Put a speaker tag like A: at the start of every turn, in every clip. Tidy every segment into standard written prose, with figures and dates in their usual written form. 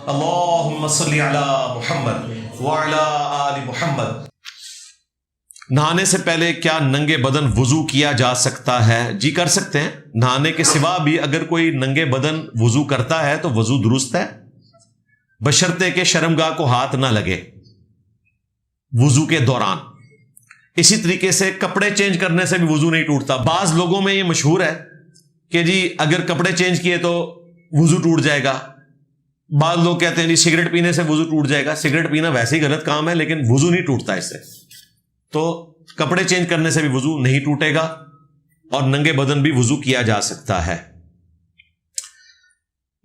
A: اللہم صلی علی محمد وعلی آل محمد۔ نہانے سے پہلے کیا ننگے بدن وضو کیا جا سکتا ہے؟ جی کر سکتے ہیں۔ نہانے کے سوا بھی اگر کوئی ننگے بدن وضو کرتا ہے تو وضو درست ہے، بشرطے کہ شرمگاہ کو ہاتھ نہ لگے وضو کے دوران۔ اسی طریقے سے کپڑے چینج کرنے سے بھی وضو نہیں ٹوٹتا۔ بعض لوگوں میں یہ مشہور ہے کہ جی اگر کپڑے چینج کیے تو وضو ٹوٹ جائے گا۔ بعض لوگ کہتے ہیں جی سگریٹ پینے سے وضو ٹوٹ جائے گا۔ سگریٹ پینا ویسے ہی غلط کام ہے، لیکن وضو نہیں ٹوٹتا اس سے۔ تو کپڑے چینج کرنے سے بھی وضو نہیں ٹوٹے گا، اور ننگے بدن بھی وضو کیا جا سکتا ہے۔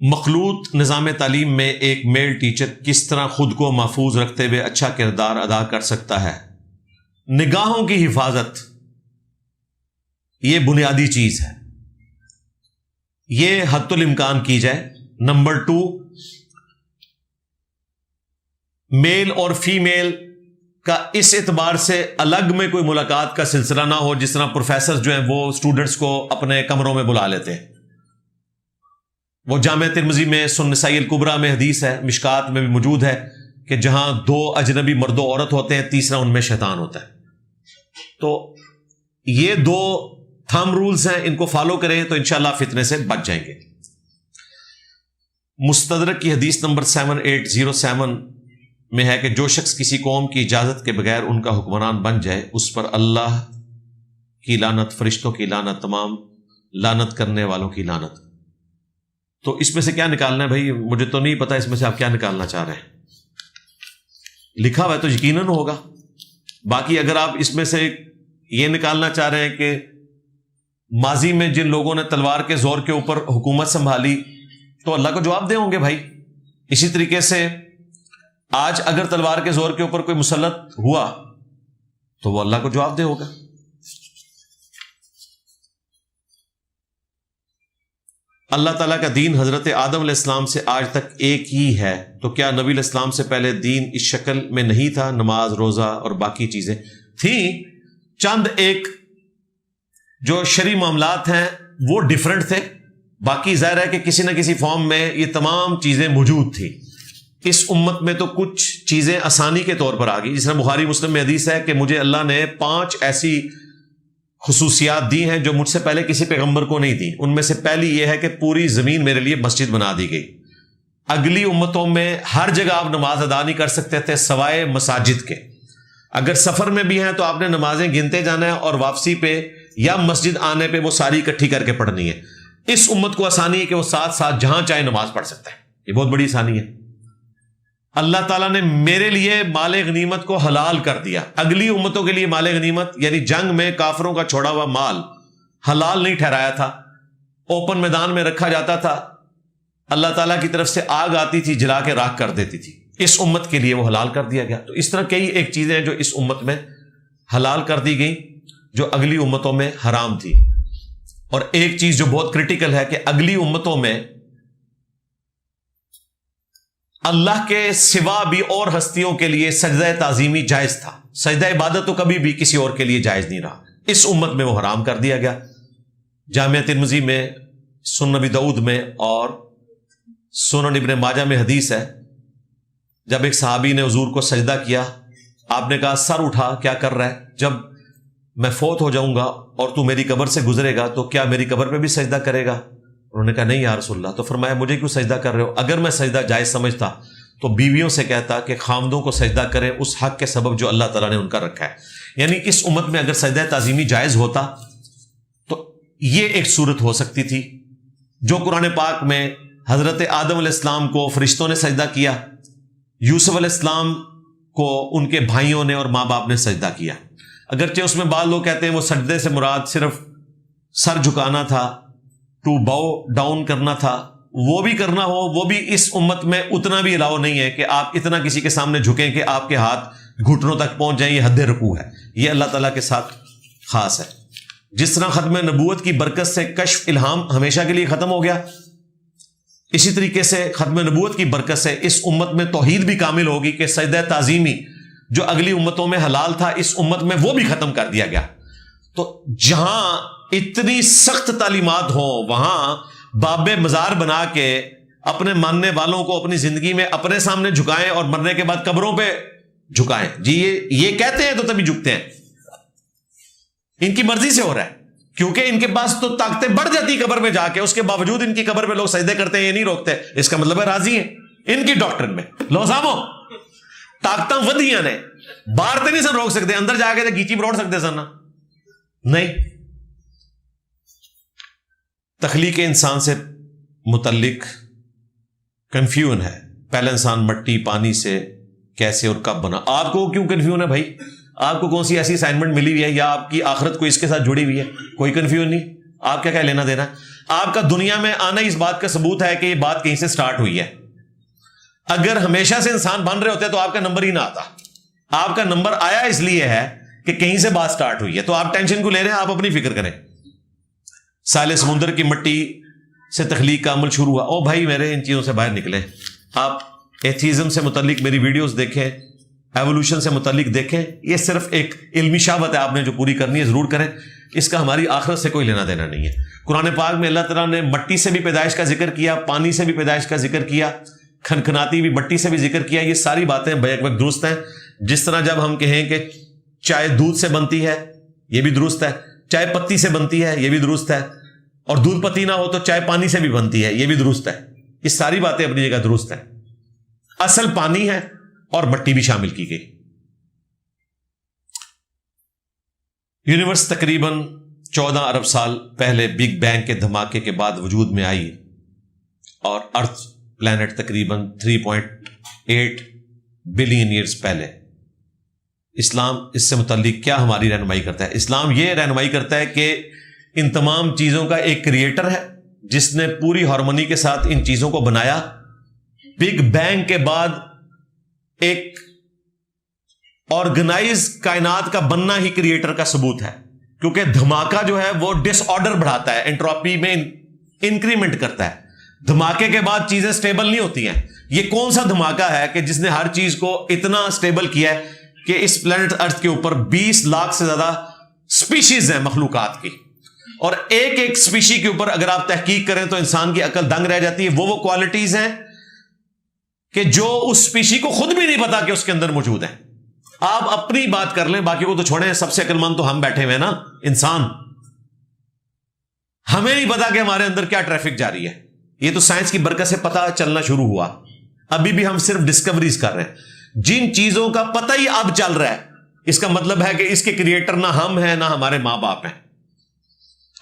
A: مخلوط نظام تعلیم میں ایک میل ٹیچر کس طرح خود کو محفوظ رکھتے ہوئے اچھا کردار ادا کر سکتا ہے؟ نگاہوں کی حفاظت یہ بنیادی چیز ہے، یہ حد الامکان کی جائے۔ نمبر 2، میل اور فیمیل کا اس اعتبار سے الگ میں کوئی ملاقات کا سلسلہ نہ ہو جس طرح پروفیسر جو ہیں وہ اسٹوڈنٹس کو اپنے کمروں میں بلا لیتے ہیں۔ وہ جامع ترمذی میں سنن نسائی الکبریٰ میں حدیث ہے، مشکات میں بھی موجود ہے کہ جہاں 2 اجنبی مرد و عورت ہوتے ہیں، تیسرا ان میں شیطان ہوتا ہے۔ تو یہ 2 تھم رولز ہیں، ان کو فالو کریں تو انشاءاللہ فتنے سے بچ جائیں گے۔ مستدرک کی حدیث نمبر 7807 میں ہے کہ جو شخص کسی قوم کی اجازت کے بغیر ان کا حکمران بن جائے، اس پر اللہ کی لعنت، فرشتوں کی لعنت، تمام لعنت کرنے والوں کی لعنت۔ تو اس میں سے کیا نکالنا ہے بھائی؟ مجھے تو نہیں پتا اس میں سے آپ کیا نکالنا چاہ رہے ہیں۔ لکھا ہوا ہے تو یقیناً ہوگا۔ باقی اگر آپ اس میں سے یہ نکالنا چاہ رہے ہیں کہ ماضی میں جن لوگوں نے تلوار کے زور کے اوپر حکومت سنبھالی تو اللہ کو جواب دے ہوں گے بھائی۔ اسی طریقے سے آج اگر تلوار کے زور کے اوپر کوئی مسلط ہوا تو وہ اللہ کو جواب دے ہوگا۔ اللہ تعالیٰ کا دین حضرت آدم علیہ السلام سے آج تک ایک ہی ہے، تو کیا نبی علیہ السلام سے پہلے دین اس شکل میں نہیں تھا؟ نماز، روزہ اور باقی چیزیں تھیں، چند ایک جو شرعی معاملات ہیں وہ ڈیفرنٹ تھے، باقی ظاہر ہے کہ کسی نہ کسی فارم میں یہ تمام چیزیں موجود تھیں۔ اس امت میں تو کچھ چیزیں آسانی کے طور پر آ گئی، جس طرح بخاری مسلم میں حدیث ہے کہ مجھے اللہ نے 5 ایسی خصوصیات دی ہیں جو مجھ سے پہلے کسی پیغمبر کو نہیں دی۔ ان میں سے پہلی یہ ہے کہ پوری زمین میرے لیے مسجد بنا دی گئی۔ اگلی امتوں میں ہر جگہ آپ نماز ادا نہیں کر سکتے تھے سوائے مساجد کے۔ اگر سفر میں بھی ہیں تو آپ نے نمازیں گنتے جانا ہے، اور واپسی پہ یا مسجد آنے پہ وہ ساری اکٹھی کر کے پڑھنی ہے۔ اس امت کو آسانی ہے کہ وہ ساتھ ساتھ جہاں چاہے نماز پڑھ سکتا ہے، یہ بہت بڑی آسانی ہے۔ اللہ تعالیٰ نے میرے لیے مال غنیمت کو حلال کر دیا۔ اگلی امتوں کے لیے مال غنیمت یعنی جنگ میں کافروں کا چھوڑا ہوا مال حلال نہیں ٹھہرایا تھا، اوپن میدان میں رکھا جاتا تھا، اللہ تعالیٰ کی طرف سے آگ آتی تھی جلا کے راکھ کر دیتی تھی۔ اس امت کے لیے وہ حلال کر دیا گیا۔ تو اس طرح کئی ایک چیزیں ہیں جو اس امت میں حلال کر دی گئی جو اگلی امتوں میں حرام تھی۔ اور ایک چیز جو بہت کریٹیکل ہے کہ اگلی امتوں میں اللہ کے سوا بھی اور ہستیوں کے لیے سجدہ تعظیمی جائز تھا، سجدہ عبادت تو کبھی بھی کسی اور کے لیے جائز نہیں رہا۔ اس امت میں وہ حرام کر دیا گیا۔ جامع ترمذی میں، سنن نبی داؤد میں اور سنن ابن ماجہ میں حدیث ہے، جب ایک صحابی نے حضور کو سجدہ کیا، آپ نے کہا سر اٹھا، کیا کر رہا ہے؟ جب میں فوت ہو جاؤں گا اور تو میری قبر سے گزرے گا تو کیا میری قبر پہ بھی سجدہ کرے گا؟ انہوں نے کہا نہیں یا رسول اللہ۔ تو فرمایا مجھے کیوں سجدہ کر رہے ہو؟ اگر میں سجدہ جائز سمجھتا تو بیویوں سے کہتا کہ خامدوں کو سجدہ کریں اس حق کے سبب جو اللہ تعالیٰ نے ان کا رکھا ہے۔ یعنی اس امت میں اگر سجدہ تعظیمی جائز ہوتا تو یہ ایک صورت ہو سکتی تھی۔ جو قرآن پاک میں حضرت آدم علیہ السلام کو فرشتوں نے سجدہ کیا، یوسف علیہ السلام کو ان کے بھائیوں نے اور ماں باپ نے سجدہ کیا، اگرچہ اس میں بعض لوگ کہتے ہیں وہ سجدے سے مراد صرف سر جھکانا تھا، ٹو باؤ ڈاؤن کرنا تھا، وہ بھی کرنا ہو، وہ بھی اس امت میں اتنا بھی الاؤ نہیں ہے کہ آپ اتنا کسی کے سامنے جھکیں کہ آپ کے ہاتھ گھٹنوں تک پہنچ جائیں۔ یہ حد رکوع ہے، یہ اللہ تعالیٰ کے ساتھ خاص ہے۔ جس طرح ختم نبوت کی برکت سے کشف الہام ہمیشہ کے لیے ختم ہو گیا، اسی طریقے سے ختم نبوت کی برکت سے اس امت میں توحید بھی کامل ہوگی کہ سجدہ تعظیمی جو اگلی امتوں میں حلال تھا اس امت میں وہ بھی ختم کر دیا گیا۔ تو جہاں اتنی سخت تعلیمات ہوں وہاں باب مزار بنا کے اپنے ماننے والوں کو اپنی زندگی میں اپنے سامنے جھکائیں اور مرنے کے بعد قبروں پہ جھکائیں. جی یہ کہتے ہیں تو تبھی جھکتے ہیں. ان کی مرضی سے ہو رہا ہے, کیونکہ ان کے پاس تو طاقتیں بڑھ جاتی قبر میں جا کے, اس کے باوجود ان کی قبر پہ لوگ سجدے کرتے ہیں, یہ نہیں روکتے. اس کا مطلب ہے راضی ہیں ان کی ڈاکٹرن میں. لو سامو طاقتاں ودیاں نے, باہر تو نہیں سن روک سکتے, اندر جا کے تو گیچی بروڑ سکتے سن نا, نہیں. تخلیق انسان سے متعلق کنفیوژن ہے. پہلا انسان مٹی پانی سے کیسے اور کب بنا. آپ کو کیوں کنفیوژن ہے بھائی؟ آپ کو کون سی ایسی اسائنمنٹ ملی ہوئی ہے یا آپ کی آخرت کو اس کے ساتھ جڑی ہوئی ہے؟ کوئی کنفیوژن نہیں. آپ کیا لینا دینا ہے؟ آپ کا دنیا میں آنا اس بات کا ثبوت ہے کہ یہ بات کہیں سے سٹارٹ ہوئی ہے. اگر ہمیشہ سے انسان بن رہے ہوتے تو آپ کا نمبر ہی نہ آتا. آپ کا نمبر آیا اس لیے ہے کہ کہیں سے بات سٹارٹ ہوئی ہے. تو آپ ٹینشن کو لے رہے ہیں, آپ اپنی فکر کریں. سالے سمندر کی مٹی سے تخلیق کا عمل شروع ہوا. او بھائی میرے, ان چیزوں سے باہر نکلیں. آپ ایتھیزم سے متعلق میری ویڈیوز دیکھیں, ایوولوشن سے متعلق دیکھیں. یہ صرف ایک علمی شہوت ہے, آپ نے جو پوری کرنی ہے ضرور کریں. اس کا ہماری آخرت سے کوئی لینا دینا نہیں ہے. قرآن پاک میں اللہ تعالیٰ نے مٹی سے بھی پیدائش کا ذکر کیا, پانی سے بھی پیدائش کا ذکر کیا, کھنکھناتی بھی مٹی سے بھی ذکر کیا. یہ ساری باتیں بیک وقت درست ہیں. جس طرح جب ہم کہیں کہ چائے دودھ سے بنتی ہے, یہ بھی درست ہے. چائے پتی سے بنتی ہے, یہ بھی درست ہے. اور دودھ پتی نہ ہو تو چائے پانی سے بھی بنتی ہے, یہ بھی درست ہے. یہ ساری باتیں اپنی جگہ درست ہیں. اصل پانی ہے اور مٹی بھی شامل کی گئی. یونیورس تقریباً 14 ارب سال پہلے بگ بینگ کے دھماکے کے بعد وجود میں آئی, اور ارتھ پلانٹ تقریباً 3.8 بلین ایئرز پہلے. اسلام اس سے متعلق کیا ہماری رہنمائی کرتا ہے؟ اسلام یہ رہنمائی کرتا ہے کہ ان تمام چیزوں کا ایک کریٹر ہے جس نے پوری ہارمونی کے ساتھ ان چیزوں کو بنایا. بگ بینگ کے بعد ایک آرگنائز کائنات کا بننا ہی کریٹر کا ثبوت ہے, کیونکہ دھماکہ جو ہے وہ ڈس آرڈر بڑھاتا ہے, انٹروپی میں انکریمنٹ کرتا ہے. دھماکے کے بعد چیزیں سٹیبل نہیں ہوتی ہیں. یہ کون سا دھماکہ ہے کہ جس نے ہر چیز کو اتنا سٹیبل کیا ہے کہ اس پلانٹ ارتھ کے اوپر 20 لاکھ سے زیادہ سپیشیز ہیں مخلوقات کی, اور ایک ایک سپیشی کے اوپر اگر آپ تحقیق کریں تو انسان کی عقل دنگ رہ جاتی ہے. وہ کوالٹیز ہیں کہ جو اس سپیشی کو خود بھی نہیں پتا کہ اس کے اندر موجود ہیں. آپ اپنی بات کر لیں, باقی کو تو چھوڑیں. سب سے عقل مند تو ہم بیٹھے ہوئے نا, انسان. ہمیں نہیں پتا کہ ہمارے اندر کیا ٹریفک جاری ہے. یہ تو سائنس کی برکت سے پتا چلنا شروع ہوا. ابھی بھی ہم صرف ڈسکوریز کر رہے ہیں. جن چیزوں کا پتہ ہی اب چل رہا ہے, اس کا مطلب ہے کہ اس کے کریٹر نہ ہم ہیں نہ ہمارے ماں باپ ہیں.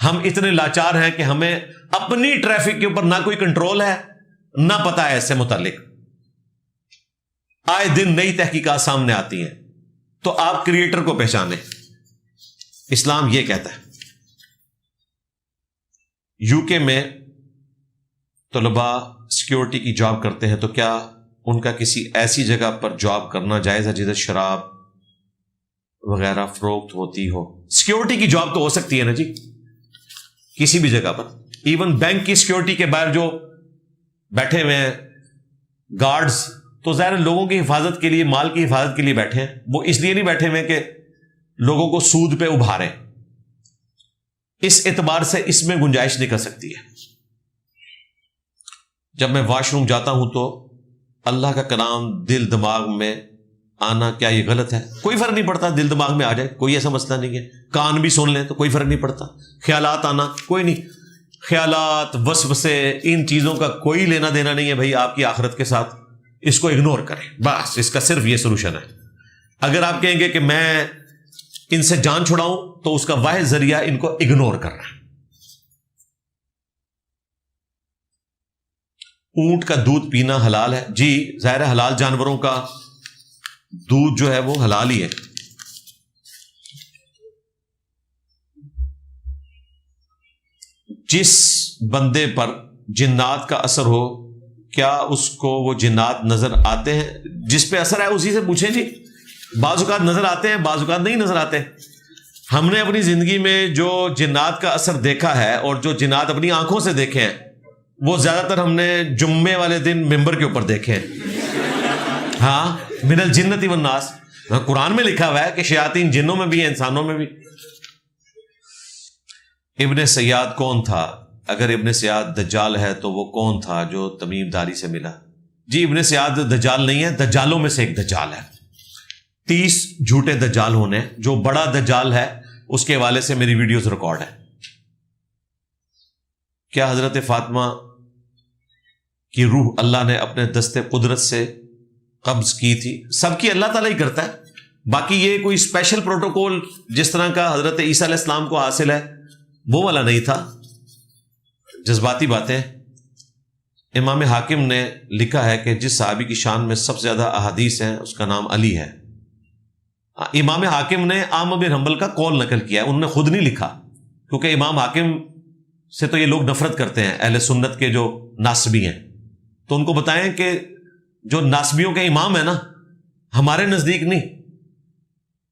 A: ہم اتنے لاچار ہیں کہ ہمیں اپنی ٹریفک کے اوپر نہ کوئی کنٹرول ہے نہ پتا ہے اس سے متعلق. آئے دن نئی تحقیقات سامنے آتی ہیں, تو آپ کریٹر کو پہچانیں. اسلام یہ کہتا ہے. UK میں طلباء سیکیورٹی کی جاب کرتے ہیں, تو کیا ان کا کسی ایسی جگہ پر جاب کرنا جائز ہے جدھر شراب وغیرہ فروخت ہوتی ہو؟ سیکیورٹی کی جاب تو ہو سکتی ہے نا جی, کسی بھی جگہ پر. ایون بینک کی سیکیورٹی کے باہر جو بیٹھے ہوئے ہیں گارڈز, تو ظاہر لوگوں کی حفاظت کے لیے, مال کی حفاظت کے لیے بیٹھے ہیں. وہ اس لیے نہیں بیٹھے ہوئے کہ لوگوں کو سود پہ ابھاریں. اس اعتبار سے اس میں گنجائش نہیں کر سکتی ہے. جب میں واش روم جاتا ہوں تو اللہ کا کلام دل دماغ میں آنا, کیا یہ غلط ہے؟ کوئی فرق نہیں پڑتا, دل دماغ میں آ جائے, کوئی ایسا مسئلہ نہیں ہے. کان بھی سن لیں تو کوئی فرق نہیں پڑتا. خیالات آنا کوئی نہیں. خیالات, وسوسے, ان چیزوں کا کوئی لینا دینا نہیں ہے بھائی آپ کی آخرت کے ساتھ. اس کو اگنور کریں بس. اس کا صرف یہ سولوشن ہے. اگر آپ کہیں گے کہ میں ان سے جان چھڑاؤں تو اس کا واحد ذریعہ ان کو اگنور کرنا ہے. اونٹ کا دودھ پینا حلال ہے؟ جی ظاہر ہے, حلال جانوروں کا دودھ جو ہے وہ حلال ہی ہے. جس بندے پر جنات کا اثر ہو, کیا اس کو وہ جنات نظر آتے ہیں؟ جس پہ اثر ہے اسی سے پوچھیں جی. بعض اوقات نظر آتے ہیں, بعض اوقات نہیں نظر آتے. ہم نے اپنی زندگی میں جو جنات کا اثر دیکھا ہے اور جو جنات اپنی آنکھوں سے دیکھے ہیں, وہ زیادہ تر ہم نے جمعے والے دن ممبر کے اوپر دیکھے ہیں. ہاں, من الجنت والناس, قرآن میں لکھا ہوا ہے کہ شیاطین جنوں میں بھی ہیں انسانوں میں بھی. ابن سیاد کون تھا؟ اگر ابن سیاد دجال ہے تو وہ کون تھا جو تمیم داری سے ملا؟ جی ابن سیاد دجال نہیں ہے، دجالوں میں سے ایک دجال ہے۔ 30 جھوٹے دجال ہونے، جو بڑا دجال ہے اس کے حوالے سے میری ویڈیوز ریکارڈ ہے۔ کیا حضرت فاطمہ کی روح اللہ نے اپنے دست قدرت سے قبض کی تھی؟ سب کی اللہ تعالیٰ ہی کرتا ہے، باقی یہ کوئی اسپیشل پروٹوکول جس طرح کا حضرت عیسیٰ علیہ السلام کو حاصل ہے وہ والا نہیں تھا، جذباتی باتیں۔ امام حاکم نے لکھا ہے کہ جس صحابی کی شان میں سب سے زیادہ احادیث ہیں اس کا نام علی ہے۔ امام حاکم نے احمد بن حنبل کا قول نقل کیا ہے، انہوں نے خود نہیں لکھا، کیونکہ امام حاکم سے تو یہ لوگ نفرت کرتے ہیں، اہل سنت کے جو ناسبی ہیں، تو ان کو بتائیں کہ جو ناسبیوں کے امام ہیں نا، ہمارے نزدیک نہیں،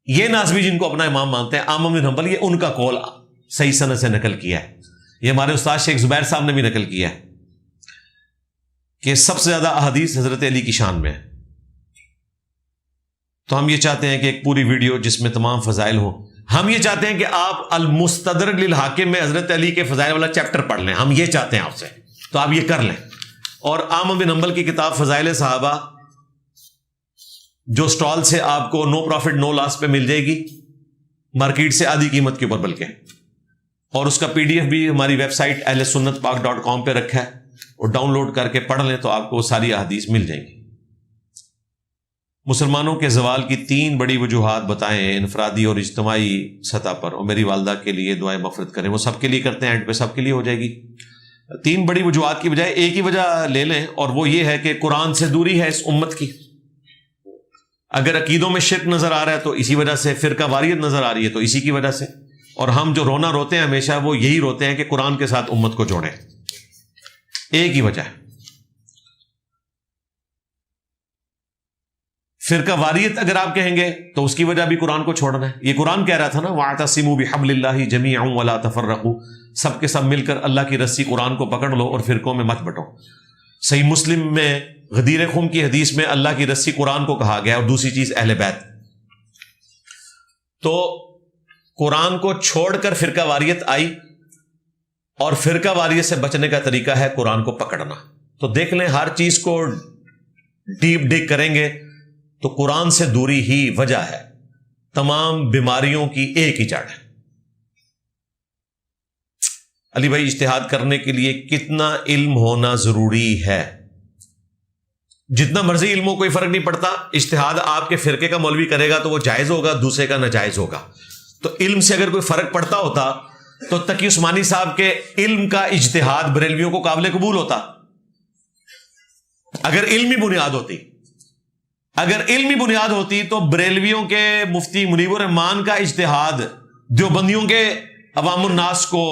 A: یہ ناسبی جن کو اپنا امام مانتے ہیں احمد بن حنبل، یہ ان کا قول صحیح سند سے نقل کیا ہے۔ یہ ہمارے استاد شیخ زبیر صاحب نے بھی نقل کیا ہے کہ سب سے زیادہ احادیث حضرت علی کی شان میں ہے۔ تو ہم یہ چاہتے ہیں کہ ایک پوری ویڈیو جس میں تمام فضائل ہوں، ہم یہ چاہتے ہیں کہ آپ المستدرک للحاکم میں حضرت علی کے فضائل والا چیپٹر پڑھ لیں، ہم یہ چاہتے ہیں آپ سے، تو آپ یہ کر لیں۔ اور احمد بن حنبل کی کتاب فضائل صحابہ جو سٹال سے آپ کو نو پروفٹ نو لاس پہ مل جائے گی، مارکیٹ سے آدھی قیمت کے اوپر بلکہ، اور اس کا پی ڈی ایف بھی ہماری ویب سائٹ ahlsunnatpak.com پہ رکھا ہے، اور ڈاؤن لوڈ کر کے پڑھ لیں تو آپ کو ساری احادیث مل جائیں گی۔ مسلمانوں کے زوال کی 3 بڑی وجوہات بتائیں انفرادی اور اجتماعی سطح پر، اور میری والدہ کے لیے دعائیں مغفرت کریں۔ وہ سب کے لیے کرتے ہیں، اینڈ پہ سب کے لیے ہو جائے گی۔ 3 بڑی وجوہات کی بجائے ایک ہی وجہ لے لیں، اور وہ یہ ہے کہ قرآن سے دوری ہے اس امت کی۔ اگر عقیدوں میں شرک نظر آ رہا ہے تو اسی وجہ سے، فرقہ واریت نظر آ رہی ہے تو اسی کی وجہ سے، اور ہم جو رونا روتے ہیں ہمیشہ وہ یہی روتے ہیں کہ قرآن کے ساتھ امت کو جوڑیں، ایک ہی وجہ ہے۔ فرقہ واریت اگر آپ کہیں گے تو اس کی وجہ بھی قرآن کو چھوڑنا ہے۔ یہ قرآن کہہ رہا تھا نا، وَاعْتَصِمُوا بِحَبْلِ اللَّهِ جَمِيعًا وَلَا تَفَرَّقُوا، سب کے سب مل کر اللہ کی رسی قرآن کو پکڑ لو اور فرقوں میں مت بٹو۔ صحیح مسلم میں غدیر خم کی حدیث میں اللہ کی رسی قرآن کو کہا گیا، اور دوسری چیز اہل بیت۔ تو قرآن کو چھوڑ کر فرقہ واریت آئی، اور فرقہ واریت سے بچنے کا طریقہ ہے قرآن کو پکڑنا۔ تو دیکھ لیں، ہر چیز کو ڈیپ ڈگ کریں گے تو قرآن سے دوری ہی وجہ ہے، تمام بیماریوں کی ایک ہی جڑ ہے۔ علی بھائی، اجتہاد کرنے کے لیے کتنا علم ہونا ضروری ہے؟ جتنا مرضی علم ہو کوئی فرق نہیں پڑتا، اجتہاد آپ کے فرقے کا مولوی کرے گا تو وہ جائز ہوگا، دوسرے کا ناجائز ہوگا۔ تو علم سے اگر کوئی فرق پڑتا ہوتا تو تقی عثمانی صاحب کے علم کا اجتہاد بریلویوں کو قابل قبول ہوتا، اگر علمی بنیاد ہوتی۔ اگر علمی بنیاد ہوتی تو بریلویوں کے مفتی منیب الرحمان کا اجتہاد دیوبندیوں کے عوام الناس کو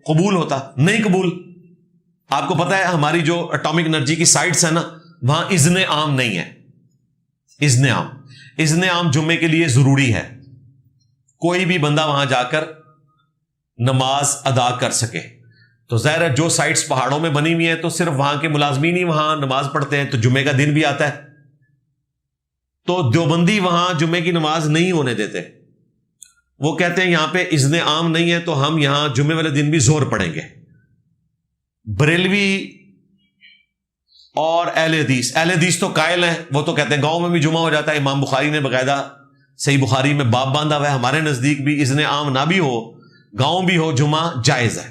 A: قبول ہوتا، نہیں قبول۔ آپ کو پتا ہے ہماری جو اٹامک انرجی کی سائٹس ہیں نا، وہاں اذن عام نہیں ہے۔ اذن عام جمعے کے لیے ضروری ہے، کوئی بھی بندہ وہاں جا کر نماز ادا کر سکے۔ تو ظاہر ہے جو سائٹس پہاڑوں میں بنی ہوئی ہیں تو صرف وہاں کے ملازمین ہی وہاں نماز پڑھتے ہیں، تو جمعے کا دن بھی آتا ہے، تو دیوبندی وہاں جمعے کی نماز نہیں ہونے دیتے۔ وہ کہتے ہیں یہاں پہ اذن عام نہیں ہے تو ہم یہاں جمعے والے دن بھی زور پڑیں گے۔ بریلوی اور اہل حدیث تو قائل ہیں، وہ تو کہتے ہیں گاؤں میں بھی جمعہ ہو جاتا ہے، امام بخاری نے باقاعدہ صحیح بخاری میں باب باندھا ہوا ہے۔ ہمارے نزدیک بھی اذن عام نہ بھی ہو، گاؤں بھی ہو، جمعہ جائز ہے۔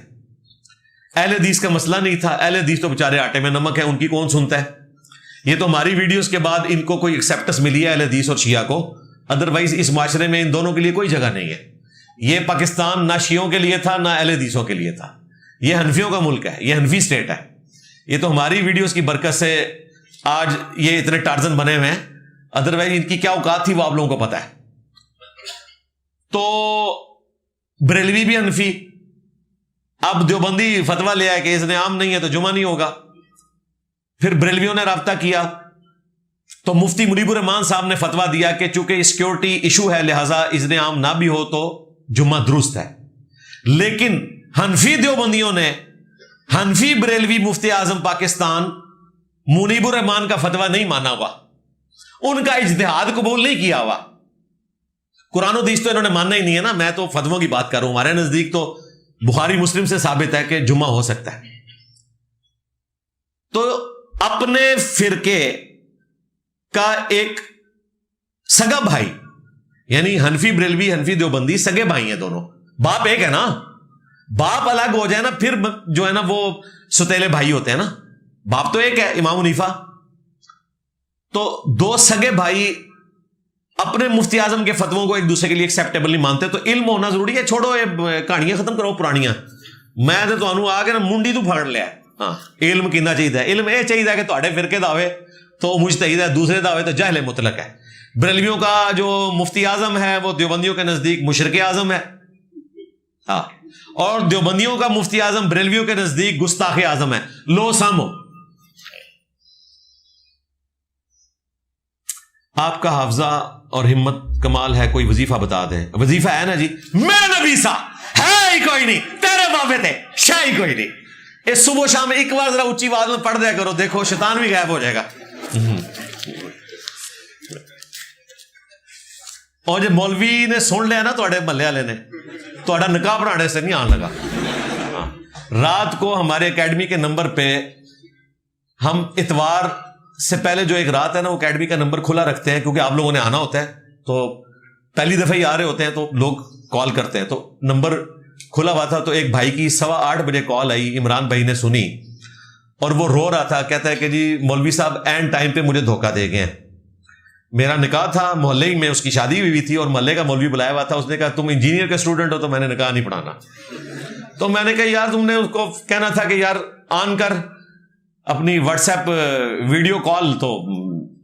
A: اہل حدیث کا مسئلہ نہیں تھا، اہل حدیث تو بیچارے آٹے میں نمک ہے، ان کی کون سنتا ہے؟ یہ تو ہماری ویڈیوز کے بعد ان کو کوئی ایکسیپٹنس ملی ہے اہل حدیث اور شیعہ کو، ادروائز اس معاشرے میں ان دونوں کے لیے کوئی جگہ نہیں ہے۔ یہ پاکستان نہ شیعوں کے لیے تھا نہ اہل حدیثوں کے لیے تھا، یہ حنفیوں کا ملک ہے، یہ حنفی اسٹیٹ ہے۔ یہ تو ہماری ویڈیوز کی برکت سے آج یہ اتنے ٹارزن بنے ہوئے ہیں، ادروائز ان کی کیا اوقات تھی وہ آپ لوگوں کو پتا ہے۔ تو بریلوی بھی حنفی، اب دیوبندی فتویٰ لے آئے کہ اذن عام نہیں ہے تو جمعہ نہیں ہوگا۔ پھر بریلویوں نے رابطہ کیا تو مفتی منیب الرحمان صاحب نے فتویٰ دیا کہ چونکہ سیکیورٹی ایشو ہے لہذا اذن عام نہ بھی ہو تو جمعہ درست ہے۔ لیکن حنفی دیوبندیوں نے، حنفی بریلوی مفتی اعظم پاکستان منیب الرحمان کا فتویٰ نہیں مانا ہوا، ان کا اجتہاد قبول نہیں کیا ہوا۔ قرآن و حدیث تو انہوں نے ماننا ہی نہیں ہے نا، میں تو فتووں کی بات کر رہا ہوں۔ ہمارے نزدیک تو بخاری مسلم سے ثابت ہے کہ جمعہ ہو سکتا ہے. تو اپنے فرقے کا ایک سگا بھائی، یعنی حنفی بریلوی حنفی دیوبندی سگے بھائی ہیں دونوں، باپ ایک ہے نا، باپ الگ ہو جائے نا پھر جو ہے نا وہ ستیلے بھائی ہوتے ہیں نا، باپ تو ایک ہے امام حنیفہ. تو دو سگے بھائی اپنے مفتی اعظم کے فتووں کو ایک دوسرے کے لیے ایکسیپٹیبل نہیں مانتے. تو علم ہونا ضروری ہے. چھوڑو یہ کہانیاں ختم کرو پرانیاں. میں تو تمہیں آ کے نا منڈی تو پھڑ لیا. ہاں علم کینا چاہیے؟ علم یہ چاہیے کہ تھوڑے فرقے دعوے تو مجتہد ہے، دوسرے دعوے تو جہل مطلق ہے. بریلویوں کا جو مفتی اعظم ہے وہ دیوبندیوں کے نزدیک مشرک اعظم ہے، ہاں، اور دیوبندیوں کا مفتی اعظم بریلویوں کے نزدیک گستاخ اعظم ہے. لو سامو. آپ کا حافظہ اور ہمت کمال ہے، کوئی وظیفہ بتا دیں. وظیفہ ہے نا جی، میرا نبی سا ہے ہی کوئی نہیں، تیرے بابے تھے شاہ ہی کوئی نہیں. اس صبح شام ایک بار ذرا اونچی آواز میں پڑھ دیا کرو، دیکھو شیطان بھی غائب ہو جائے گا. اور جو مولوی نے سن لیا نا تھوڑے محلے والے نے، تھوڑا نکاح پڑھانے سے نہیں آن لگا. رات کو ہمارے اکیڈمی کے نمبر پہ ہم اتوار سے پہلے جو ایک رات ہے نا وہ اکیڈمی کا نمبر کھلا رکھتے ہیں، کیونکہ آپ لوگوں نے آنا ہوتا ہے تو پہلی دفعہ ہی آ رہے ہوتے ہیں تو لوگ کال کرتے ہیں. تو نمبر کھلا ہوا تھا. تو ایک بھائی کی 8:15 بجے کال آئی، عمران بھائی نے سنی اور وہ رو رہا تھا. کہتا ہے کہ جی مولوی صاحب اینڈ ٹائم پہ مجھے دھوکہ دے گئے ہیں. میرا نکاح تھا محلے ہی میں، اس کی شادی ہوئی تھی اور محلے کا مولوی بلایا ہوا تھا. اس نے کہا تم انجینئر کے اسٹوڈنٹ ہو تو میں نے نکاح نہیں پڑھانا. تو میں نے کہا یار تم نے اس کو کہنا تھا کہ یار آن کر اپنی واٹس ایپ ویڈیو کال، تو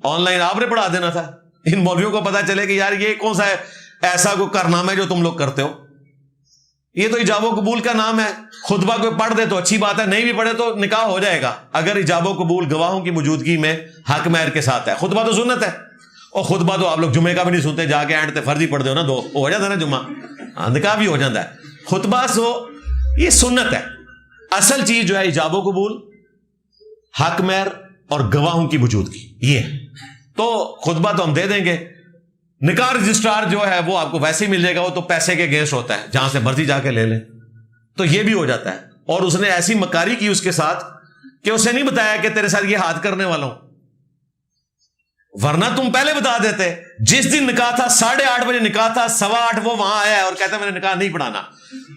A: آن لائن آپ نے پڑھا دینا تھا. ان مولویوں کو پتا چلے کہ یار یہ کون سا ہے ایسا کوئی کارنامہ ہے جو تم لوگ کرتے ہو. یہ تو ایجاب و قبول کا نام ہے. خطبہ کوئی پڑھ دے تو اچھی بات ہے، نہیں بھی پڑھے تو نکاح ہو جائے گا اگر ایجاب و قبول گواہوں کی موجودگی میں حق مہر کے ساتھ ہے. خطبہ تو سنت ہے، اور خطبہ تو آپ لوگ جمعے کا بھی نہیں سنتے، جا کے اینڈ تے فرضی پڑھ دو نا، 2 ہو جاتا ہے نا جمعہ. ہاں نکاح بھی ہو جاتا ہے. خطبہ سو یہ سنت ہے. اصل چیز جو ہے ایجاب و قبول، حق مہر اور گواہوں کی موجودگی، یہ ہے. تو خطبہ تو ہم دے دیں گے. نکاح رجسٹرار جو ہے وہ آپ کو ویسے ہی مل جائے گا، وہ تو پیسے کے اگینسٹ ہوتا ہے، جہاں سے مرضی جا کے لے لیں. تو یہ بھی ہو جاتا ہے. اور اس نے ایسی مکاری کی اس کے ساتھ کہ اسے نہیں بتایا کہ تیرے ساتھ یہ ہاتھ کرنے والا ہوں، ورنہ تم پہلے بتا دیتے. جس دن نکاح تھا 8:30 بجے نکاح تھا، 8:15 وہ وہاں آیا ہے اور کہتا ہے میں نے نکاح نہیں پڑھانا.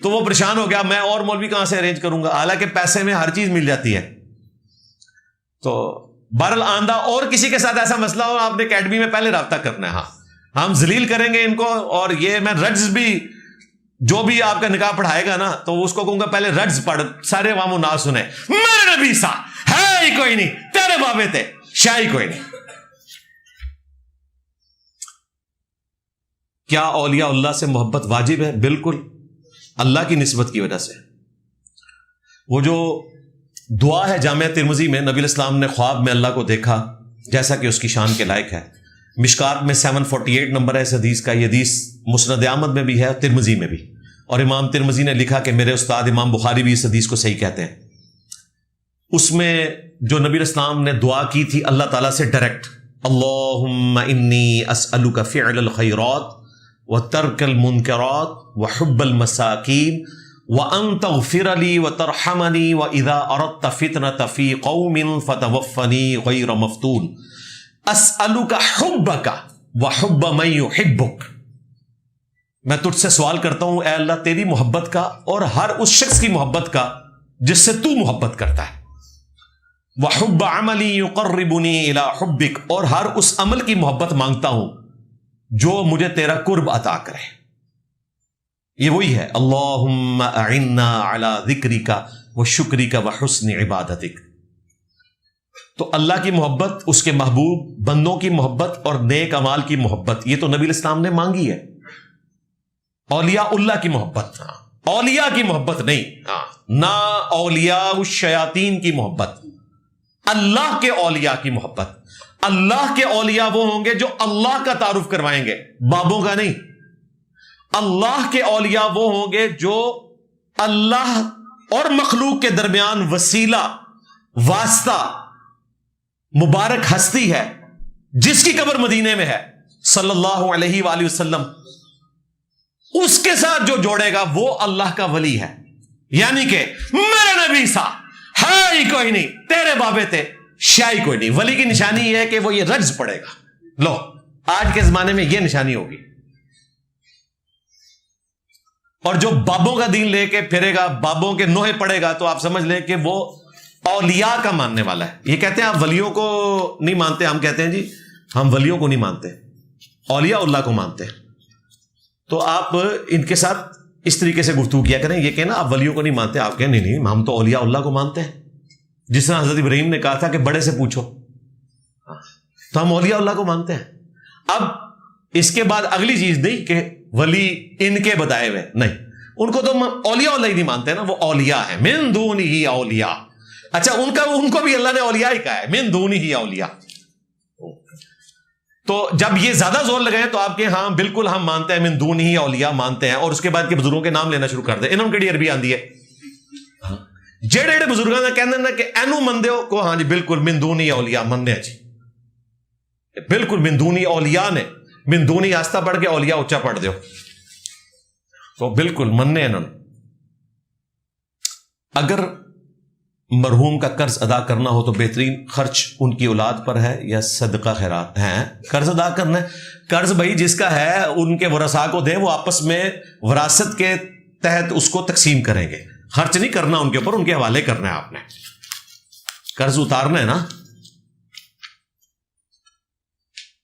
A: تو وہ پریشان ہو گیا، میں اور مولوی کہاں سے ارینج کروں گا، حالانکہ پیسے میں ہر چیز مل جاتی ہے. تو بہرحال آندہ اور کسی کے ساتھ ایسا مسئلہ ہو، آپ نے اکیڈمی میں پہلے رابطہ کرنا ہے. ہاں ہم ذلیل کریں گے ان کو. اور یہ میں رجز بھی، جو بھی آپ کا نکاح پڑھائے گا نا تو اس کو کہوں گا پہلے رجز پڑھ، سارے عوام و ناس سنیں. میرے نبی سا ہے ہی کوئی نہیں، تیرے بابے تھے شاہ ہی کوئی نہیں. کیا اولیاء اللہ سے محبت واجب ہے؟ بالکل، اللہ کی نسبت کی وجہ سے. وہ جو دعا ہے جامعہ ترمذی میں، نبی الاسلام نے خواب میں اللہ کو دیکھا جیسا کہ اس کی شان کے لائق ہے. مشکات میں 748 نمبر ہے اس حدیث کا. یہ حدیث مسند احمد میں بھی ہے، ترمذی میں بھی. اور امام ترمذی نے لکھا کہ میرے استاد امام بخاری بھی اس حدیث کو صحیح کہتے ہیں. اس میں جو نبی الاسلام نے دعا کی تھی اللہ تعالیٰ سے ڈائریکٹ، اللہم انی اسألک فعل الخیرات وترک المنکرات وحب المساکین وان تغفر لی وترحمنی واذا اردت فتنة فی قوم فتوفنی غیر مفتون اسألک حبک وحب من یحبک. میں تجھ سے سوال کرتا ہوں اے اللہ تیری محبت کا اور ہر اس شخص کی محبت کا جس سے تو محبت کرتا ہے. وحب عملی یقربنی الی حبک، اور ہر اس عمل کی محبت مانگتا ہوں جو مجھے تیرا قرب عطا کرے. یہ وہی ہے اللہم اعنا علی ذکرک وشکرک وحسن عبادتک. تو اللہ کی محبت، اس کے محبوب بندوں کی محبت اور نیک اعمال کی محبت، یہ تو نبی الاسلام نے مانگی ہے. اولیاء اللہ کی محبت، اولیاء کی محبت نہیں، نہ اولیاء الشیاطین کی محبت، اللہ کے اولیاء کی محبت. اللہ کے اولیاء وہ ہوں گے جو اللہ کا تعارف کروائیں گے، بابوں کا نہیں. اللہ کے اولیاء وہ ہوں گے جو اللہ اور مخلوق کے درمیان وسیلہ، واسطہ، مبارک ہستی ہے جس کی قبر مدینے میں ہے صلی اللہ علیہ وآلہ وسلم، اس کے ساتھ جو جوڑے گا وہ اللہ کا ولی ہے. یعنی کہ میرے نبی سا ہے ہی کوئی نہیں، تیرے بابے تھے شاہی کوئی نہیں۔ ولی کی نشانی یہ ہے کہ وہ یہ رجز پڑے گا۔ لو آج کے زمانے میں یہ نشانی ہوگی، اور جو بابوں کا دین لے کے پھرے گا، بابوں کے نوحے پڑے گا، تو آپ سمجھ لیں کہ وہ اولیاء کا ماننے والا ہے۔ یہ کہتے ہیں آپ ولیوں کو نہیں مانتے، ہم کہتے ہیں جی ہم ولیوں کو نہیں مانتے، اولیاء اللہ کو مانتے ہیں۔ تو آپ ان کے ساتھ اس طریقے سے گفتگو کیا کریں، یہ کہنا آپ ولیوں کو نہیں مانتے، آپ کہیں نہیں ہم تو اولیاء اللہ کو مانتے ہیں، جس طرح حضرت ابراہیم نے کہا تھا کہ بڑے سے پوچھو، تو ہم اولیاء اللہ کو مانتے ہیں۔ اب اس کے بعد اگلی چیز نہیں کہ ولی ان کے بتائے ہوئے، نہیں، ان کو تو اولیاء اللہ ہی نہیں مانتے نا، وہ اولیاء ہیں، من دونہ اولیاء۔ اچھا ان کو بھی اللہ نے اولیاء ہی کہا ہے، من دونہ اولیاء۔ تو جب یہ زیادہ زور لگائیں تو آپ کے ہاں بالکل ہم مانتے ہیں، من دونہ اولیاء مانتے ہیں، اور اس کے بعد کے بزرگوں کے نام لینا شروع کر دیں۔ انہوں کیڑی عربی آندی ہے، جڑے جڑے بزرگوں نے کہنے نا کہ اینو مندے ہو کو، ہاں جی بالکل من دونہ اولیاء مننے ہیں جی، بالکل من دونہ اولیاء نے من دونہ آستہ پڑھ کے اولیاء اچا پڑھ دیو، تو بالکل مننے انہوں نے۔ اگر مرحوم کا قرض ادا کرنا ہو تو بہترین خرچ ان کی اولاد پر ہے یا صدقہ خیرات ہے؟ قرض ادا کرنا ہے، قرض بھائی جس کا ہے ان کے ورثاء کو دیں، وہ آپس میں وراثت کے تحت اس کو تقسیم کریں گے، خرچ نہیں کرنا ان کے اوپر، ان کے حوالے کرنا ہے، آپ نے قرض اتارنا ہے نا۔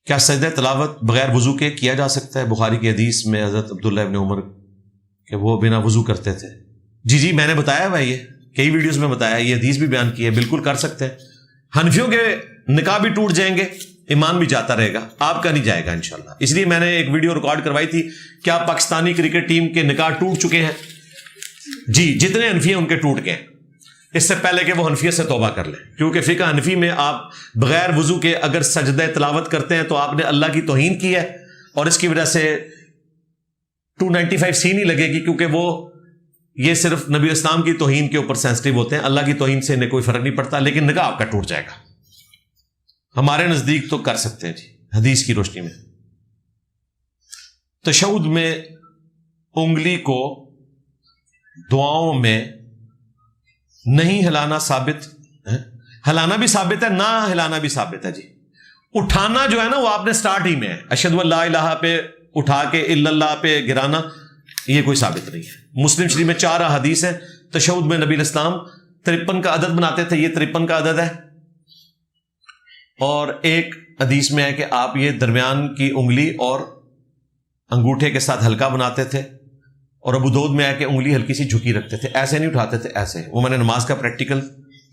A: کیا سجدہ تلاوت بغیر وضو کے کیا جا سکتا ہے؟ بخاری کی حدیث میں حضرت عبداللہ ابن عمر کہ وہ بنا وضو کرتے تھے۔ جی میں نے بتایا بھائی، یہ کئی ویڈیوز میں بتایا، یہ حدیث بھی بیان کی ہے، بالکل کر سکتے ہیں۔ حنفیوں کے نکاح بھی ٹوٹ جائیں گے، ایمان بھی جاتا رہے گا، آپ کا نہیں جائے گا انشاءاللہ۔ اس لیے میں نے ایک ویڈیو ریکارڈ کروائی تھی، کیا پاکستانی کرکٹ ٹیم کے نکاح ٹوٹ چکے ہیں؟ جی جتنے حنفی ہیں ان کے ٹوٹ گئے، اس سے پہلے کہ وہ حنفیت سے توبہ کر لیں، کیونکہ فقہ حنفی میں آپ بغیر وضو کے اگر سجدہ تلاوت کرتے ہیں تو آپ نے اللہ کی توہین کی ہے، اور اس کی وجہ سے 295 سی نہیں لگے گی، کیونکہ وہ یہ صرف نبی اسلام کی توہین کے اوپر سینسٹیو ہوتے ہیں، اللہ کی توہین سے انہیں کوئی فرق نہیں پڑتا، لیکن نکاح آپ کا ٹوٹ جائے گا۔ ہمارے نزدیک تو کر سکتے ہیں جی، حدیث کی روشنی میں۔ تشہد میں انگلی کو دعاؤں میں نہیں ہلانا ثابت ہے؟ ہلانا بھی ثابت ہے، نہ ہلانا بھی ثابت ہے جی۔ اٹھانا جو ہے نا وہ آپ نے سٹارٹ ہی میں ہے، اشہد ان لا الہ پہ اٹھا کے الا اللہ پہ گرانا، یہ کوئی ثابت نہیں ہے۔ مسلم شریف میں 4 حدیث ہیں، تشہد میں نبی الاسلام 53 کا عدد بناتے تھے، یہ 53 کا عدد ہے، اور ایک حدیث میں ہے کہ آپ یہ درمیان کی انگلی اور انگوٹھے کے ساتھ ہلکا بناتے تھے، اور ابو داؤد میں ہے کہ انگلی ہلکی سی جھکی رکھتے تھے، ایسے نہیں اٹھاتے تھے، ایسے۔ وہ میں نے نماز کا پریکٹیکل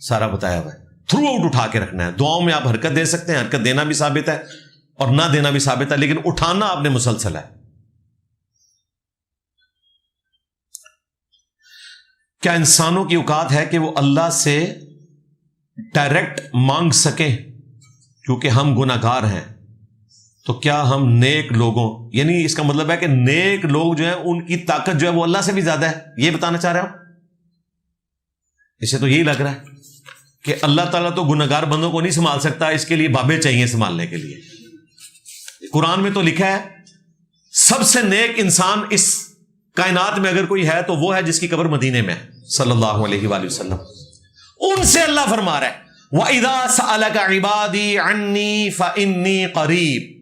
A: سارا بتایا ہوا ہے، تھرو آؤٹ اٹھا کے رکھنا ہے۔ دعاؤں میں آپ حرکت دے سکتے ہیں، حرکت دینا بھی ثابت ہے اور نہ دینا بھی ثابت ہے، لیکن اٹھانا آپ نے مسلسل ہے۔ کیا انسانوں کی اوقات ہے کہ وہ اللہ سے ڈائریکٹ مانگ سکیں کیونکہ ہم گناہگار ہیں؟ تو کیا ہم نیک لوگوں، یعنی اس کا مطلب ہے کہ نیک لوگ جو ہیں ان کی طاقت جو ہے وہ اللہ سے بھی زیادہ ہے، یہ بتانا چاہ رہے ہو؟ اسے تو یہی لگ رہا ہے کہ اللہ تعالیٰ تو گناہگار بندوں کو نہیں سنبھال سکتا، اس کے لیے بابے چاہیے سنبھالنے کے لیے۔ قرآن میں تو لکھا ہے سب سے نیک انسان اس کائنات میں اگر کوئی ہے تو وہ ہے جس کی قبر مدینے میں صلی اللہ علیہ وآلہ وسلم۔ ان سے اللہ فرما رہا ہے وَإِذَا سَأَلَكَ عِبَادِي عَنِّي فَإِنِّي قَرِيبٌ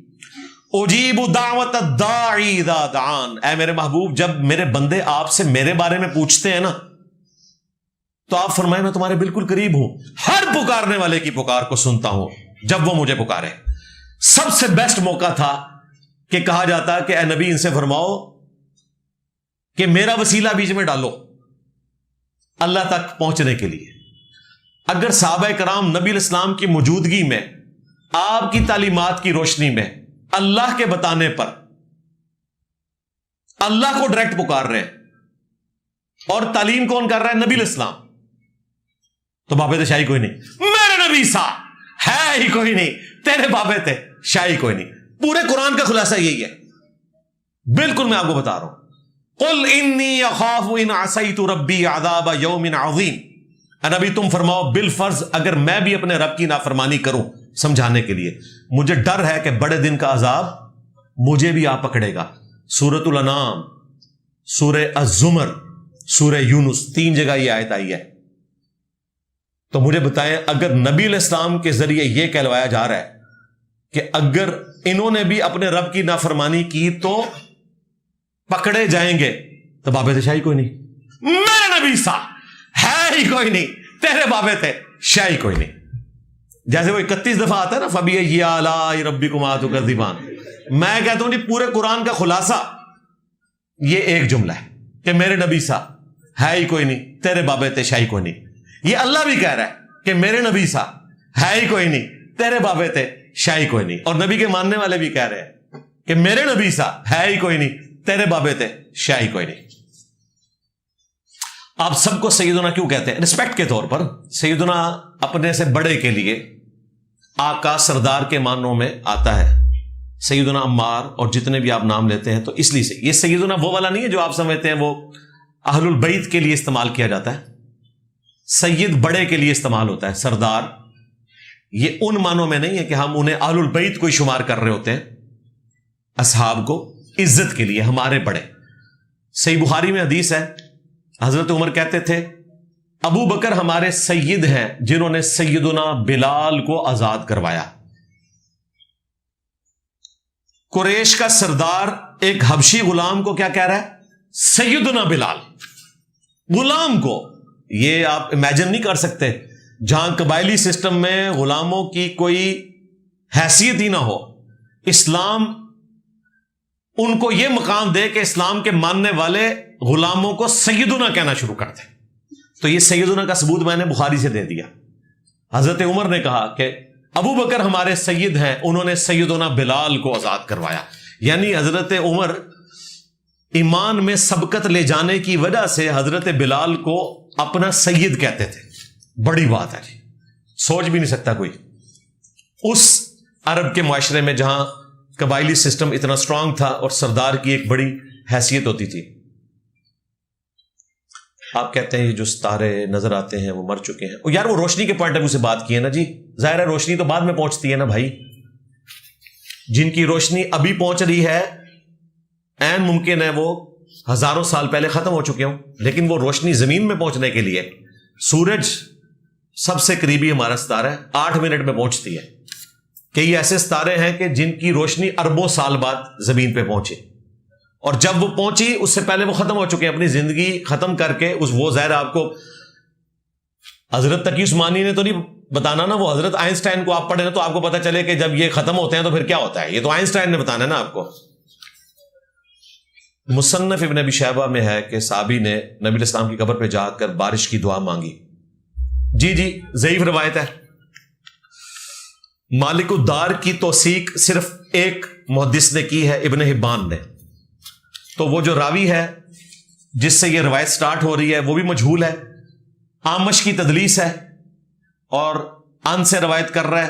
A: اُجِيبُ دَعْوَةَ الدَّاعِ إِذَا دَعَانِ۔ اے میرے محبوب، جب میرے بندے آپ سے میرے بارے میں پوچھتے ہیں نا تو آپ فرمائیں میں تمہارے بالکل قریب ہوں، ہر پکارنے والے کی پکار کو سنتا ہوں جب وہ مجھے پکارے۔ سب سے بیسٹ موقع تھا کہ کہا جاتا کہ اے نبی ان سے فرماؤ کہ میرا وسیلہ بیچ میں ڈالو اللہ تک پہنچنے کے لیے۔ اگر صحابہ کرام نبی الاسلام کی موجودگی میں آپ کی تعلیمات کی روشنی میں اللہ کے بتانے پر اللہ کو ڈائریکٹ پکار رہے ہیں، اور تعلیم کون کر رہا ہے؟ نبی الاسلام، تو بابے تھے شاہی کوئی نہیں، میرے نبی سا ہے ہی کوئی نہیں، تیرے بابے تھے شاہی کوئی نہیں۔ پورے قرآن کا خلاصہ یہی ہے، بالکل میں آپ کو بتا رہا ہوں۔ قل انی اخاف ان عصیت ربی عذاب یوم عظیم، نبی تم فرماؤ بالفرض اگر میں بھی اپنے رب کی نافرمانی کروں، سمجھانے کے لیے مجھے ڈر ہے کہ بڑے دن کا عذاب مجھے بھی آ پکڑے گا۔ سورۃ الانعام، سورہ الزمر، سورہ یونس 3 جگہ یہ آیت آئی ہے. تو مجھے بتائیں اگر نبی علیہ السلام کے ذریعے یہ کہلوایا جا رہا ہے کہ اگر انہوں نے بھی اپنے رب کی نافرمانی کی تو پکڑے جائیں گے، تو بابے تھے شاہی کوئی نہیں، میرے نبی سا ہے ہی کوئی نہیں، تیرے بابے تھے شاہی کوئی نہیں. جیسے وہ 31 دفعہ آتا ہے نا فَبِأَيِّ آلَاءِ رَبِّكُمَا تُكَذِّبَانِ، میں کہتا ہوں جی پورے قرآن کا خلاصہ یہ ایک جملہ ہے کہ میرے نبی سا ہے ہی کوئی نہیں، تیرے بابے تھے شاہی کوئی نہیں. یہ اللہ بھی کہہ رہا ہے کہ میرے نبی سا ہے ہی کوئی نہیں، تیرے بابے تھے شاہی کوئی نہیں. اور نبی کے ماننے والے بھی کہہ رہے ہیں کہ میرے نبی سا ہے ہی کوئی نہیں، تیرے بابے تھے شاہی کوئی نہیں. آپ سب کو سیدنا کیوں کہتے ہیں؟ رسپیکٹ کے طور پر. سیدنا اپنے سے بڑے کے لیے آقا سردار کے معنوں میں آتا ہے. سیدنا عمار اور جتنے بھی آپ نام لیتے ہیں تو اس لیے سے یہ سیدنا وہ والا نہیں ہے جو آپ سمجھتے ہیں وہ اہل البیت کے لیے استعمال کیا جاتا ہے. سید بڑے کے لیے استعمال ہوتا ہے. سردار یہ ان معنوں میں نہیں ہے کہ ہم انہیں اہل البیت کو شمار کر رہے ہوتے ہیں. اصحاب کو عزت کے لیے ہمارے بڑے. صحیح بخاری میں حدیث ہے، حضرت عمر کہتے تھے ابو بکر ہمارے سید ہیں جنہوں نے سیدنا بلال کو آزاد کروایا. قریش کا سردار ایک حبشی غلام کو کیا کہہ رہا ہے؟ سیدنا بلال. غلام کو، یہ آپ امیجن نہیں کر سکتے جہاں قبائلی سسٹم میں غلاموں کی کوئی حیثیت ہی نہ ہو، اسلام ان کو یہ مقام دے کہ اسلام کے ماننے والے غلاموں کو سیدنا کہنا شروع کر دیں. تو یہ سیدنا کا ثبوت میں نے بخاری سے دے دیا. حضرت عمر نے کہا کہ ابو بکر ہمارے سید ہیں، انہوں نے سیدنا بلال کو آزاد کروایا. یعنی حضرت عمر ایمان میں سبقت لے جانے کی وجہ سے حضرت بلال کو اپنا سید کہتے تھے. بڑی بات ہے جی، سوچ بھی نہیں سکتا کوئی اس عرب کے معاشرے میں جہاں قبائلی سسٹم اتنا سٹرانگ تھا اور سردار کی ایک بڑی حیثیت ہوتی تھی. آپ کہتے ہیں یہ جو ستارے نظر آتے ہیں وہ مر چکے ہیں. یار وہ روشنی کے پوائنٹ آف ویو سے بات کی ہے نا جی. ظاہر ہے روشنی تو بعد میں پہنچتی ہے نا بھائی. جن کی روشنی ابھی پہنچ رہی ہے عین ممکن ہے وہ ہزاروں سال پہلے ختم ہو چکے ہوں، لیکن وہ روشنی زمین میں پہنچنے کے لیے سورج سب سے قریبی ہمارا ستارہ ہے، 8 منٹ میں پہنچتی ہے. کئی ایسے ستارے ہیں کہ جن کی روشنی اربوں سال بعد زمین پہ پہنچی، اور جب وہ پہنچی اس سے پہلے وہ ختم ہو چکے ہیں. اپنی زندگی ختم کر کے وہ ظاہر آپ کو حضرت تقی عثمانی نے تو نہیں بتانا نا، وہ حضرت آئنسٹائن کو آپ پڑھیں نا تو آپ کو پتا چلے کہ جب یہ ختم ہوتے ہیں تو پھر کیا ہوتا ہے. یہ تو آئنسٹائن نے بتانا ہے نا آپ کو. مصنف ابن ابی شیبہ میں ہے کہ صحابی نے نبی علیہ السلام کی قبر پہ جا کر بارش کی دعا مانگی. جی ضعیف روایت ہے. مالک الدار کی توثیق صرف ایک محدث نے کی ہے، ابن حبان نے. تو وہ جو راوی ہے جس سے یہ روایت سٹارٹ ہو رہی ہے وہ بھی مجہول ہے. آمش کی تدلیس ہے اور ان سے روایت کر رہا ہے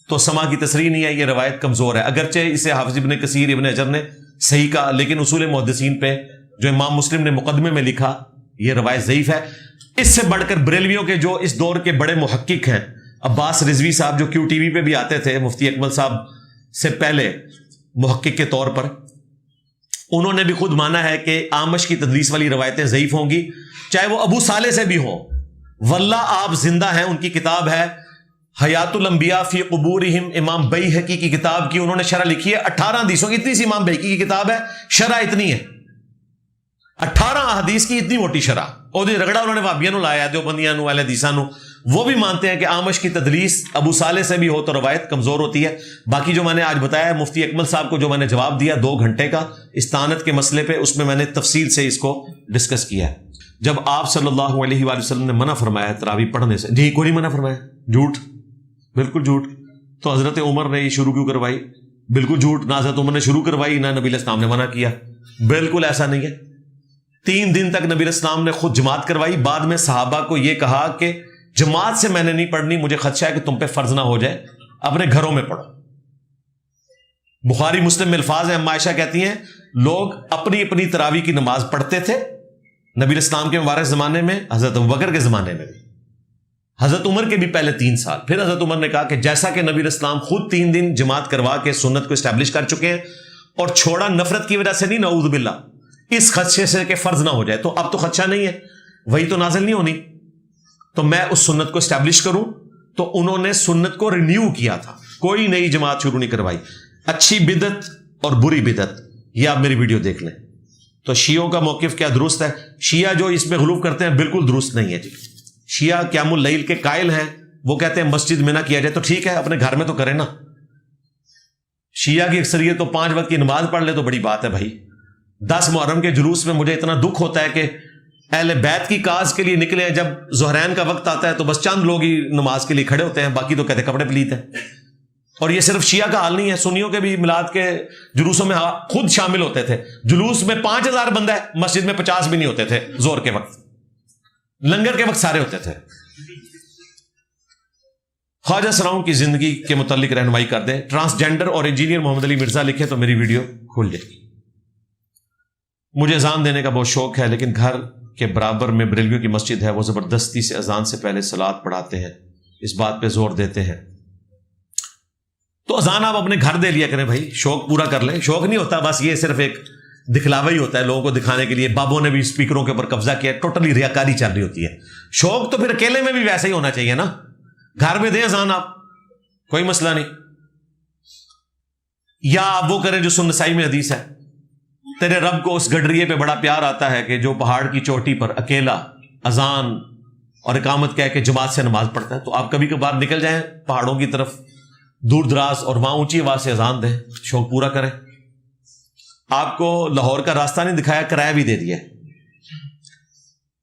A: تو سما کی تصریح نہیں ہے. یہ روایت کمزور ہے، اگرچہ اسے حافظ ابن کثیر ابن حجر نے صحیح کہا، لیکن اصول محدثین پہ جو امام مسلم نے مقدمے میں لکھا یہ روایت ضعیف ہے. اس سے بڑھ کر بریلویوں کے جو اس دور کے بڑے محقق ہیں، عباس رضوی صاحب جو کیو ٹی وی پہ بھی آتے تھے مفتی اکمل صاحب سے پہلے محقق کے طور پر، انہوں نے بھی خود مانا ہے کہ آمش کی تدلیس والی روایتیں ضعیف ہوں گی، چاہے وہ ابو صالح سے بھی ہوں. واللہ آپ زندہ ہیں. ان کی کتاب ہے حیات الانبیاء فی قبورہم، امام بیہقی کی کتاب کی انہوں نے شرح لکھی ہے 18 حدیثوں کی. اتنی سی امام بیہقی کی کتاب ہے، شرح اتنی ہے 18 احادیث کی، اتنی موٹی شرح. اور جو رگڑا انہوں نے وہابیاں نو لایا، دیوبندیاں نو، اہل حدیثاں نو، وہ بھی مانتے ہیں کہ آمش کی تدلیس ابو صالح سے بھی ہو تو روایت کمزور ہوتی ہے. باقی جو میں نے آج بتایا مفتی اکمل صاحب کو جو میں نے جواب دیا 2 گھنٹے کا استانت کے مسئلے پہ، اس میں میں نے تفصیل سے اس کو ڈسکس کیا ہے. جب آپ صلی اللہ علیہ وآلہ وسلم نے منع فرمایا تراویح پڑھنے سے، جی کوئی نہیں منع فرمایا، جھوٹ، بالکل جھوٹ. تو حضرت عمر نے یہ شروع کیوں کروائی؟ بالکل جھوٹ. نہ حضرت عمر نے شروع کروائی نہ نبی علیہ السلام نے منع کیا. بالکل ایسا نہیں ہے. 3 دن تک نبی علیہ السلام نے خود جماعت کروائی. بعد میں صحابہ کو یہ کہا کہ جماعت سے میں نے نہیں پڑھنی، مجھے خدشہ ہے کہ تم پہ فرض نہ ہو جائے، اپنے گھروں میں پڑھو. بخاری مسلم میں الفاظ ہیں، اما عائشہ کہتی ہیں لوگ اپنی اپنی تراویح کی نماز پڑھتے تھے نبی علیہ السلام کے مبارک زمانے میں، حضرت ابوبکر کے زمانے میں بھی، حضرت عمر کے بھی پہلے 3 سال. پھر حضرت عمر نے کہا کہ جیسا کہ نبی علیہ السلام خود 3 دن جماعت کروا کے سنت کو اسٹیبلش کر چکے ہیں، اور چھوڑا نفرت کی وجہ سے نہیں، نعوذ باللہ، اس خدشے سے کہ فرض نہ ہو جائے. تو اب تو خدشہ نہیں ہے, وہی تو نازل نہیں ہونی, تو میں اس سنت کو اسٹیبلش کروں. تو انہوں نے سنت کو رینیو کیا تھا, کوئی نئی جماعت شروع نہیں کروائی. اچھی بدعت اور بری بدعت, یہ آپ میری ویڈیو دیکھ لیں. تو شیعوں کا موقف کیا درست ہے؟ شیعہ جو اس میں غلو کرتے ہیں بالکل درست نہیں ہے جی. شیعہ قیام اللیل کے قائل ہیں, وہ کہتے ہیں مسجد میں نہ کیا جائے, تو ٹھیک ہے اپنے گھر میں تو کریں نا. شیعہ کی اکثریت تو 5 وقت کی نماز پڑھ لے تو بڑی بات ہے بھائی. 10 محرم کے جلوس میں مجھے اتنا دکھ ہوتا ہے کہ اہل بیت کی کاز کے لیے نکلے ہیں, جب ظہرین کا وقت آتا ہے تو بس چند لوگ ہی نماز کے لیے کھڑے ہوتے ہیں, باقی تو کہتے کپڑے پلیت ہیں. اور یہ صرف شیعہ کا حال نہیں ہے, سنیوں کے بھی میلاد کے جلوسوں میں خود شامل ہوتے تھے. جلوس میں 5000 بندہ ہے, مسجد میں 50 بھی نہیں ہوتے تھے. زور کے وقت, لنگر کے وقت سارے ہوتے تھے. خواجہ سراؤں کی زندگی کے متعلق رہنمائی کر دیں. ٹرانسجینڈر اور انجینئر محمد علی مرزا لکھے تو میری ویڈیو کھل جائے گی. مجھے اذان دینے کا بہت شوق ہے, لیکن گھر کے برابر میں بریلویوں کی مسجد ہے, وہ زبردستی سے اذان سے پہلے صلاۃ پڑھاتے ہیں, اس بات پہ زور دیتے ہیں. تو اذان آپ اپنے گھر دے لیا کریں بھائی, شوق پورا کر لیں. شوق نہیں ہوتا, بس یہ صرف ایک دکھلاوا ہی ہوتا ہے لوگوں کو دکھانے کے لیے. بابوں نے بھی اسپیکروں کے اوپر قبضہ کیا, ٹوٹلی ریاکاری چل رہی ہوتی ہے. شوق تو پھر اکیلے میں بھی ویسا ہی ہونا چاہیے نا. گھر میں دیں اذان آپ, کوئی مسئلہ نہیں. یا آپ وہ کریں جو سنن نسائی میں حدیث ہے, تیرے رب کو اس گڈریے پہ بڑا پیار آتا ہے کہ جو پہاڑ کی چوٹی پر اکیلا اذان اور اقامت کہہ کے جماعت سے نماز پڑھتا ہے. تو آپ کبھی کبھار نکل جائیں پہاڑوں کی طرف دور دراز, اور وہاں اونچی آواز سے اذان دیں, شوق پورا کریں. آپ کو لاہور کا راستہ نہیں دکھایا, کرایہ بھی دے دیا.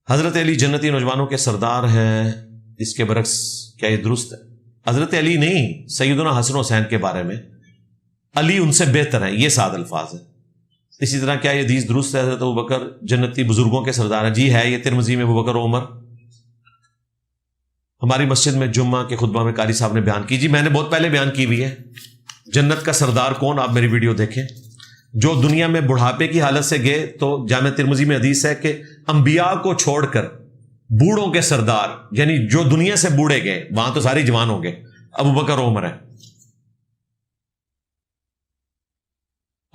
A: حضرت علی جنتی نوجوانوں کے سردار ہیں, اس کے برعکس کیا یہ درست ہے؟ حضرت علی نہیں, سیدنا حسن حسین کے بارے میں علی ان سے بہتر ہیں, یہ سادہ الفاظ ہیں. اسی طرح کیا یہ حدیث درست ہے حضرت ابوبکر جنتی بزرگوں کے سردار ہیں؟ جی ہے, یہ ترمذی میں ابوبکر و عمر. ہماری مسجد میں جمعہ کے خطبہ میں قاری صاحب نے بیان کی, جی میں نے بہت پہلے بیان کی ہوئی ہے. جنت کا سردار کون, آپ میری ویڈیو دیکھیں. جو دنیا میں بڑھاپے کی حالت سے گئے, تو جامع ترمذی میں حدیث ہے کہ انبیاء کو چھوڑ کر بوڑھوں کے سردار, یعنی جو دنیا سے بوڑھے گئے, وہاں تو سارے جوان ہوں گے, ابوبکر و عمر ہے.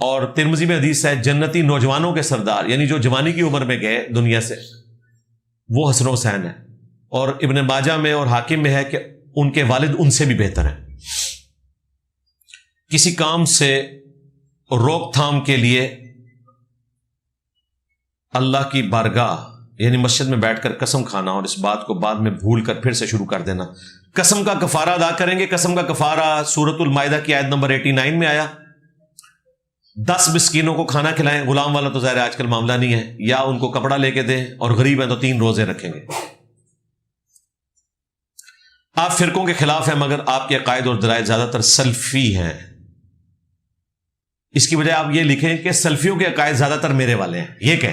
A: اور ترمذی میں حدیث ہے جنتی نوجوانوں کے سردار, یعنی جو جوانی کی عمر میں گئے دنیا سے, وہ حسن حسین ہے. اور ابن ماجہ میں اور حاکم میں ہے کہ ان کے والد ان سے بھی بہتر ہیں. کسی کام سے روک تھام کے لیے اللہ کی بارگاہ یعنی مسجد میں بیٹھ کر قسم کھانا, اور اس بات کو بعد میں بھول کر پھر سے شروع کر دینا. قسم کا کفارہ ادا کریں گے. قسم کا کفارہ سورۃ المائدہ کی آیت نمبر 89 میں آیا. 10 مسکینوں کو کھانا کھلائیں. غلام والا تو ظاہر آج کل معاملہ نہیں ہے, یا ان کو کپڑا لے کے دیں, اور غریب ہیں تو 3 روزے رکھیں گے. آپ فرقوں کے خلاف ہیں, مگر آپ کے عقائد اور دلائل زیادہ تر سلفی ہیں. اس کی وجہ آپ یہ لکھیں کہ سلفیوں کے عقائد زیادہ تر میرے والے ہیں. یہ کہ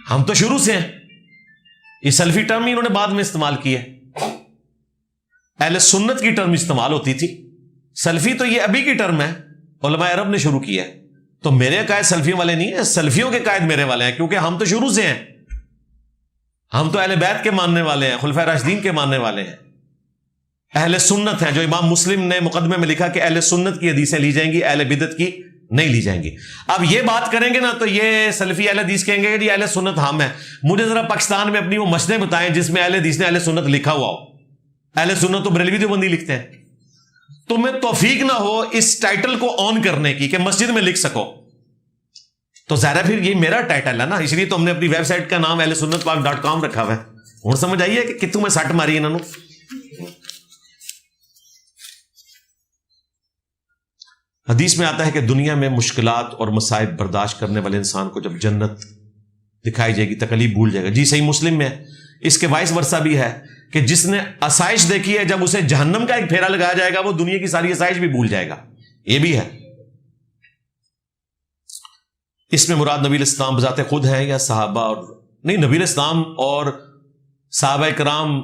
A: ہم تو شروع سے ہیں, یہ سلفی ٹرم ہی انہوں نے بعد میں استعمال کی ہے. اہل سنت کی ٹرم استعمال ہوتی تھی, سلفی تو یہ ابھی کی ٹرم ہے, علماء عرب نے شروع کی ہے. تو میرے عقائد سلفیوں والے نہیں ہیں, سلفیوں کے عقائد میرے والے ہیں, کیونکہ ہم تو شروع سے ہیں. ہم تو اہل بیت کے ماننے والے ہیں, خلفائے راشدین کے ماننے والے ہیں, اہل سنت ہیں. جو امام مسلم نے مقدمے میں لکھا کہ اہل سنت کی حدیثیں لی جائیں گی, اہل بدعت کی نہیں لی جائیں گی. اب یہ بات کریں گے نا تو یہ سلفی اہل حدیث کہیں گے کہ اہل سنت ہم ہیں. مجھے ذرا پاکستان میں اپنی وہ مسجدیں بتائیں جس میں اہل حدیث نے اہل سنت لکھا ہوا ہو. اہل سنت تو بریلوی دیوبندی لکھتے ہیں. تمہیں توفیق نہ ہو اس ٹائٹل کو آن کرنے کی کہ مسجد میں لکھ سکو, تو ظاہر پھر یہ میرا ٹائٹل ہے نا, اس لیے تو ہم نے اپنی ویب سائٹ کا نام اہل سنت پاک .com رکھا ہوا ہے. اور سمجھ آئیے کہ کتوں میں سٹ ماری انہوں نے. حدیث میں آتا ہے کہ دنیا میں مشکلات اور مصائب برداشت کرنے والے انسان کو جب جنت دکھائی جائے گی تکلیف بھول جائے گا. جی صحیح مسلم میں ہے. اس کے وائس ورثہ بھی ہے کہ جس نے آسائش دیکھی ہے, جب اسے جہنم کا ایک پھیرا لگایا جائے گا وہ دنیا کی ساری آسائش بھی بھول جائے گا. یہ بھی ہے. اس میں مراد نبی الاسلام بذات خود ہے یا صحابہ؟ اور نہیں, نبی الاسلام اور صحابہ کرام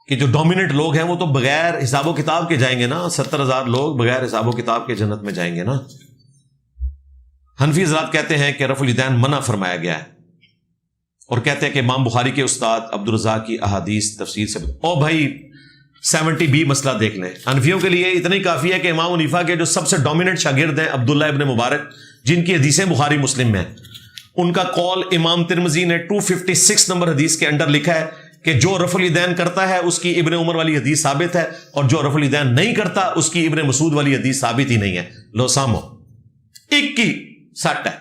A: کہ جو ڈومیننٹ لوگ ہیں وہ تو بغیر حساب و کتاب کے جائیں گے نا. 70,000 لوگ بغیر حساب و کتاب کے جنت میں جائیں گے نا. حنفی حضرات کہتے ہیں کہ رفع الیدین منع فرمایا گیا ہے, اور کہتے ہیں کہ امام بخاری کے استاد عبدالرزاق کی احادیث تفسیر سے. او بھائی 70B مسئلہ دیکھ لیں. حنفیوں کے لیے اتنا ہی کافی ہے کہ امام حنیفہ کے جو سب سے ڈومیننٹ شاگرد ہیں عبداللہ ابن مبارک, جن کی حدیثیں بخاری مسلم میں ہیں, ان کا قول امام ترمذی نے 256 نمبر حدیث کے انڈر لکھا ہے کہ جو رفع الیدین کرتا ہے اس کی ابن عمر والی حدیث ثابت ہے، اور جو رفع الیدین نہیں کرتا اس کی ابن مسعود والی حدیث ثابت ہی نہیں ہے. لو سامو، ایک کی سٹ ہے.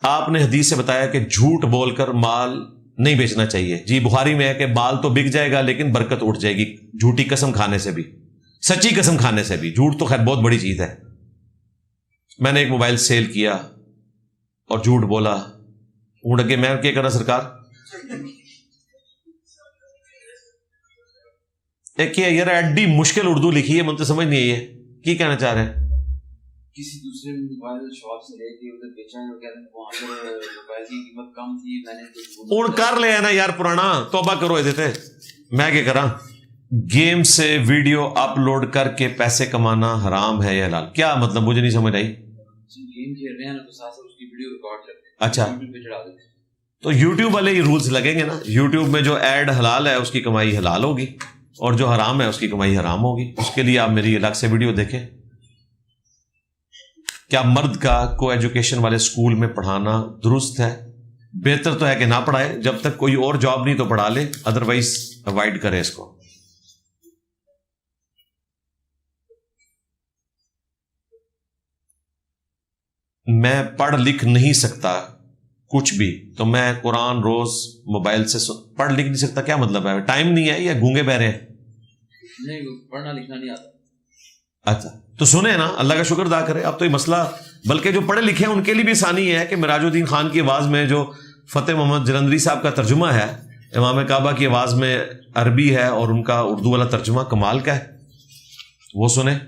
A: آپ نے حدیث سے بتایا کہ جھوٹ بول کر مال نہیں بیچنا چاہیے. جی بخاری میں ہے کہ مال تو بک جائے گا لیکن برکت اٹھ جائے گی، جھوٹی قسم کھانے سے بھی، سچی قسم کھانے سے بھی. جھوٹ تو خیر بہت بڑی چیز ہے. میں نے ایک موبائل سیل کیا اور جھوٹ بولا، اونڈ کے میں کیا کرا سرکار؟ ایک یار ایڈی مشکل اردو لکھی ہے، مجھے سمجھ نہیں ہے کی کہنا چاہ رہے ہیں.
B: کسی دوسرے موبائل شاپ سے لے کے ادھر بیچا ہے، کہتے ہیں وہاں پر موبائل کی قیمت کم تھی، میں نے
A: اون کر لیا نا یار پرانا، توبہ کرو دیتے. میں کیا کراں؟ گیم سے ویڈیو اپلوڈ کر کے پیسے کمانا حرام ہے یا حلال؟ کیا مطلب مجھے نہیں سمجھ آئی.
B: گیم کھیل رہے ہیں تو ساتھ اس کی ویڈیو ریکارڈ کرتے ہیں،
A: اچھا
B: یوٹیوب پہ چڑھا دیتے ہیں.
A: تو یوٹیوب والے ہی رولز لگیں گے نا. یوٹیوب میں جو ایڈ حلال ہے اس کی کمائی حلال ہوگی، اور جو حرام ہے اس کی کمائی حرام ہوگی. اس کے لیے آپ میری الگ سے ویڈیو دیکھیں. کیا مرد کا کو ایجوکیشن والے اسکول میں پڑھانا درست ہے؟ بہتر تو ہے کہ نہ پڑھائے، جب تک کوئی اور جاب نہیں تو پڑھا لے، ادروائز اوائڈ کرے اس کو. میں پڑھ لکھ نہیں سکتا کچھ بھی، تو میں قرآن روز موبائل سے پڑھ لکھ نہیں سکتا، کیا مطلب ہے؟ ٹائم نہیں ہے یا گونگے بہرے ہیں؟
B: نہیں، پڑھنا لکھنا نہیں آتا.
A: اچھا تو سنیں نا، اللہ کا شکر ادا کرے. اب تو یہ مسئلہ بلکہ جو پڑھے لکھے ہیں ان کے لیے بھی آسانی ہے کہ مراج الدین خان کی آواز میں جو فتح محمد جلندری صاحب کا ترجمہ ہے، امام کعبہ کی آواز میں عربی ہے اور ان کا اردو والا ترجمہ کمال کا ہے، وہ سنیں.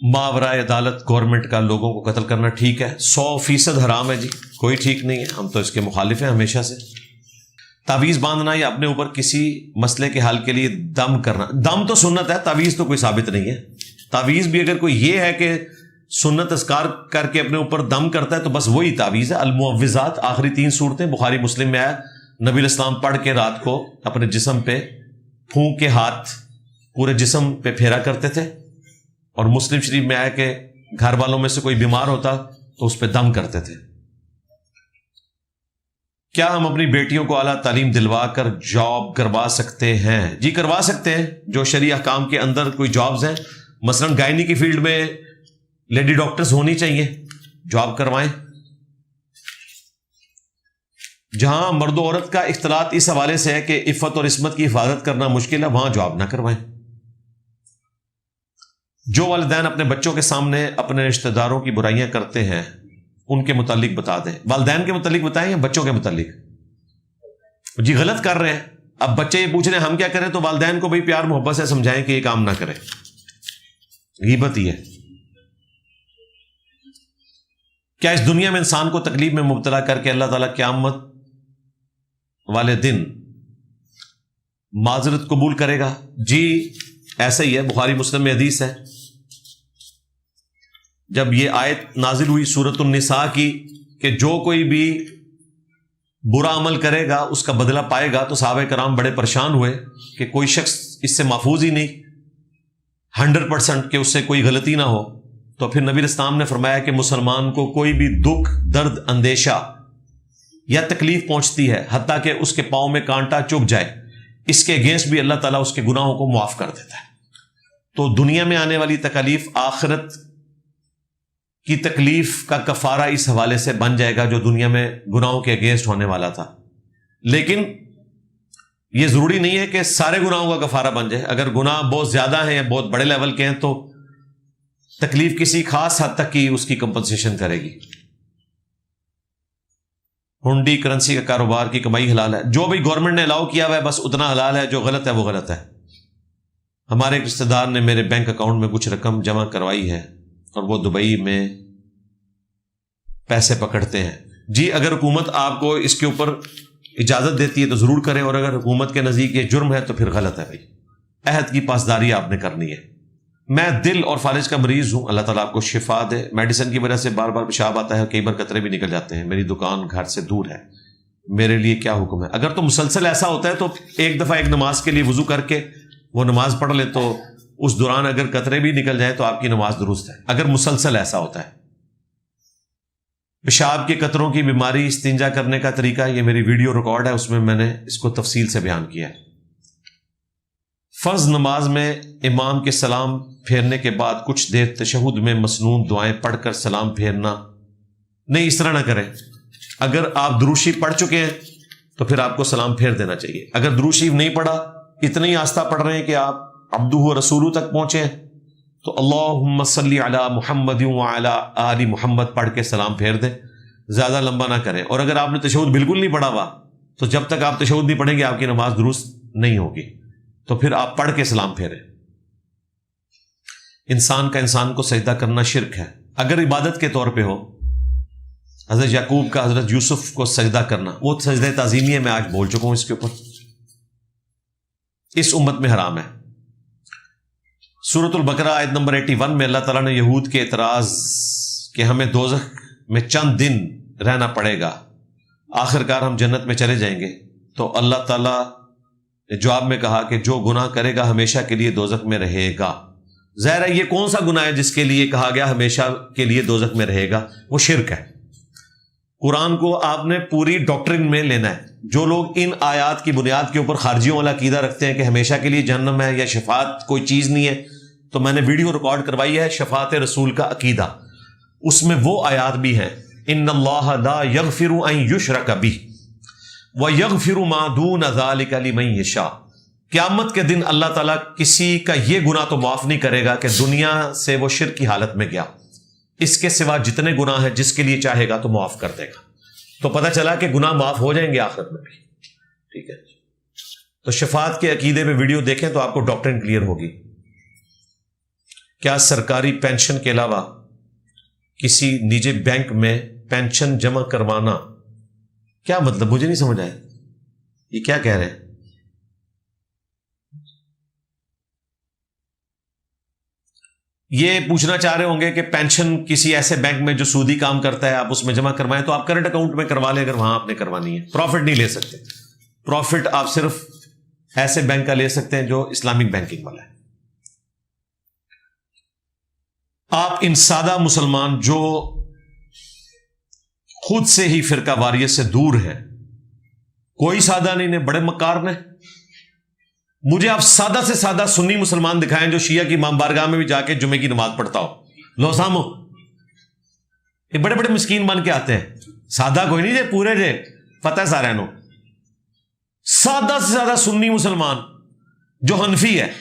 A: ماورائے عدالت گورنمنٹ کا لوگوں کو قتل کرنا ٹھیک ہے؟ 100% حرام ہے جی، کوئی ٹھیک نہیں ہے. ہم تو اس کے مخالف ہیں ہمیشہ سے. تعویذ باندھنا یا اپنے اوپر کسی مسئلے کے حل کے لیے دم کرنا، دم تو سنت ہے، تعویذ تو کوئی ثابت نہیں ہے. تعویذ بھی اگر کوئی یہ ہے کہ سنت اذکار کر کے اپنے اوپر دم کرتا ہے تو بس وہی تعویذ ہے. المعوذات آخری 3 صورتیں بخاری مسلم میں آیا، نبی علیہ السلام پڑھ کے رات کو اپنے جسم پہ پھونک کے ہاتھ پورے جسم پہ پھیرا کرتے تھے. اور مسلم شریف میں آیا کہ گھر والوں میں سے کوئی بیمار ہوتا تو اس پہ دم کرتے تھے. کیا ہم اپنی بیٹیوں کو اعلیٰ تعلیم دلوا کر جاب کروا سکتے ہیں؟ جی کروا سکتے ہیں. جو شرعی احکام کے اندر کوئی جابز ہیں، مثلا گائنی کی فیلڈ میں لیڈی ڈاکٹرز ہونی چاہیے، جاب کروائیں. جہاں مرد و عورت کا اختلاط اس حوالے سے ہے کہ عفت اور عصمت کی حفاظت کرنا مشکل ہے، وہاں جاب نہ کروائیں. جو والدین اپنے بچوں کے سامنے اپنے رشتہ داروں کی برائیاں کرتے ہیں ان کے متعلق بتا دیں. والدین کے متعلق بتائیں یا بچوں کے متعلق؟ جی غلط کر رہے ہیں. اب بچے یہ پوچھ رہے ہیں ہم کیا کریں، تو والدین کو بھی پیار محبت سے سمجھائیں کہ یہ کام نہ کریں. غیبت ہی ہے. کیا اس دنیا میں انسان کو تکلیف میں مبتلا کر کے اللہ تعالیٰ قیامت والے دن معذرت قبول کرے گا؟ جی ایسا ہی ہے، بخاری مسلم میں حدیث ہے. جب یہ آیت نازل ہوئی سورۃ النساء کی کہ جو کوئی بھی برا عمل کرے گا اس کا بدلہ پائے گا، تو صحابہ کرام بڑے پریشان ہوئے کہ کوئی شخص اس سے محفوظ ہی نہیں 100% کہ اس سے کوئی غلطی نہ ہو. تو پھر نبی اسلام نے فرمایا کہ مسلمان کو کوئی بھی دکھ، درد، اندیشہ یا تکلیف پہنچتی ہے حتیٰ کہ اس کے پاؤں میں کانٹا چبھ جائے، اس کے اگینسٹ بھی اللہ تعالیٰ اس کے گناہوں کو معاف کر دیتا ہے. تو دنیا میں آنے والی تکلیف آخرت کی تکلیف کا کفارہ اس حوالے سے بن جائے گا جو دنیا میں گناہوں کے اگینسٹ ہونے والا تھا. لیکن یہ ضروری نہیں ہے کہ سارے گناہوں کا کفارہ بن جائے. اگر گناہ بہت زیادہ ہیں یا بہت بڑے لیول کے ہیں تو تکلیف کسی خاص حد تک کی اس کی کمپنسیشن کرے گی. ہنڈی کرنسی کا کاروبار کی کمائی حلال ہے؟ جو بھی گورنمنٹ نے الاؤ کیا ہوا ہے بس اتنا حلال ہے، جو غلط ہے وہ غلط ہے. ہمارے ایک رشتہ دار نے میرے بینک اکاؤنٹ میں کچھ رقم جمع کروائی ہے اور وہ دبئی میں پیسے پکڑتے ہیں. جی اگر حکومت آپ کو اس کے اوپر اجازت دیتی ہے تو ضرور کریں، اور اگر حکومت کے نزدیک یہ جرم ہے تو پھر غلط ہے. بھائی عہد کی پاسداری آپ نے کرنی ہے. میں دل اور فالج کا مریض ہوں، اللہ تعالیٰ آپ کو شفا دے. میڈیسن کی وجہ سے بار بار پیشاب آتا ہے، کئی بار قطرے بھی نکل جاتے ہیں. میری دکان گھر سے دور ہے، میرے لیے کیا حکم ہے؟ اگر تو مسلسل ایسا ہوتا ہے تو ایک دفعہ ایک نماز کے لیے وضو کر کے وہ نماز پڑھ لے تو اس دوران اگر قطرے بھی نکل جائیں تو آپ کی نماز درست ہے. اگر مسلسل ایسا ہوتا ہے. پیشاب کے قطروں کی بیماری، استنجا کرنے کا طریقہ، یہ میری ویڈیو ریکارڈ ہے، اس میں میں نے اس کو تفصیل سے بیان کیا ہے. فرض نماز میں امام کے سلام پھیرنے کے بعد کچھ دیر تشہد میں مسنون دعائیں پڑھ کر سلام پھیرنا. نہیں، اس طرح نہ کریں. اگر آپ درود شریف پڑھ چکے ہیں تو پھر آپ کو سلام پھیر دینا چاہیے. اگر درود شریف نہیں پڑھا، اتنا ہی آہستہ پڑھ رہے ہیں کہ آپ عبدہ و رسولہ تک پہنچے ہیں، تو اللہم صلی علی محمد وعلی آل محمد پڑھ کے سلام پھیر دیں. زیادہ لمبا نہ کریں. اور اگر آپ نے تشہد بالکل نہیں پڑھا ہوا تو جب تک آپ تشہد نہیں پڑھیں گے آپ کی نماز درست نہیں ہوگی. تو پھر آپ پڑھ کے سلام پھیریں. انسان کا انسان کو سجدہ کرنا شرک ہے. اگر عبادت کے طور پہ ہو، حضرت یعقوب کا حضرت یوسف کو سجدہ کرنا، وہ سجدہ تعظیمی ہے، میں آج بول چکا ہوں اس کے اوپر. اس امت میں حرام ہے. سورۃ البقرہ آیت نمبر 81 میں اللہ تعالیٰ نے یہود کے اعتراض کہ ہمیں دوزخ میں چند دن رہنا پڑے گا، آخر کار ہم جنت میں چلے جائیں گے، تو اللہ تعالیٰ نے جواب میں کہا کہ جو گناہ کرے گا ہمیشہ کے لیے دوزخ میں رہے گا. ظاہر ہے یہ کون سا گناہ ہے جس کے لیے کہا گیا ہمیشہ کے لیے دوزخ میں رہے گا؟ وہ شرک ہے. قرآن کو آپ نے پوری ڈاکٹرن میں لینا ہے. جو لوگ ان آیات کی بنیاد کے اوپر خارجیوں والا عقیدہ رکھتے ہیں کہ ہمیشہ کے لیے جہنم ہے یا شفاعت کوئی چیز نہیں ہے، تو میں نے ویڈیو ریکارڈ کروائی ہے شفاعت رسول کا عقیدہ. اس میں وہ آیات بھی ہیں، ان اللہ لا یغفر ان یشرک بہ ویغفر ما دون ذلک لمن یشاء. قیامت کے دن اللہ تعالیٰ کسی کا یہ گناہ تو معاف نہیں کرے گا کہ دنیا سے وہ شرک کی حالت میں گیا، اس کے سوا جتنے گناہ ہیں جس کے لیے چاہے گا تو معاف کر دے گا. تو پتہ چلا کہ گناہ معاف ہو جائیں گے آخرت میں بھی. ٹھیک ہے، تو شفاعت کے عقیدے میں ویڈیو دیکھیں تو آپ کو ڈاکٹرن کلیئر ہوگی. کیا سرکاری پینشن کے علاوہ کسی نجی بینک میں پینشن جمع کروانا، کیا مطلب؟ مجھے نہیں سمجھ آیا یہ کیا کہہ رہے ہیں. یہ پوچھنا چاہ رہے ہوں گے کہ پینشن کسی ایسے بینک میں جو سودی کام کرتا ہے آپ اس میں جمع کروائیں تو آپ کرنٹ اکاؤنٹ میں کروا لیں اگر وہاں آپ نے کروانی ہے. پروفٹ نہیں لے سکتے. پروفٹ آپ صرف ایسے بینک کا لے سکتے ہیں جو اسلامک بینکنگ والا ہے. آپ ان سادہ مسلمان جو خود سے ہی فرقہ واریت سے دور ہیں، کوئی سادہ نہیں، نے بڑے مکار نے. مجھے آپ سادہ سے سادہ سنی مسلمان دکھائیں جو شیعہ کی امام بارگاہ میں بھی جا کے جمعے کی نماز پڑھتا ہو. لو سامو، یہ بڑے بڑے مسکین بن کے آتے ہیں. سادہ کوئی نہیں جے، پورے جے پتہ ہے سارے نو. سادہ سے سادہ سنی مسلمان جو حنفی ہے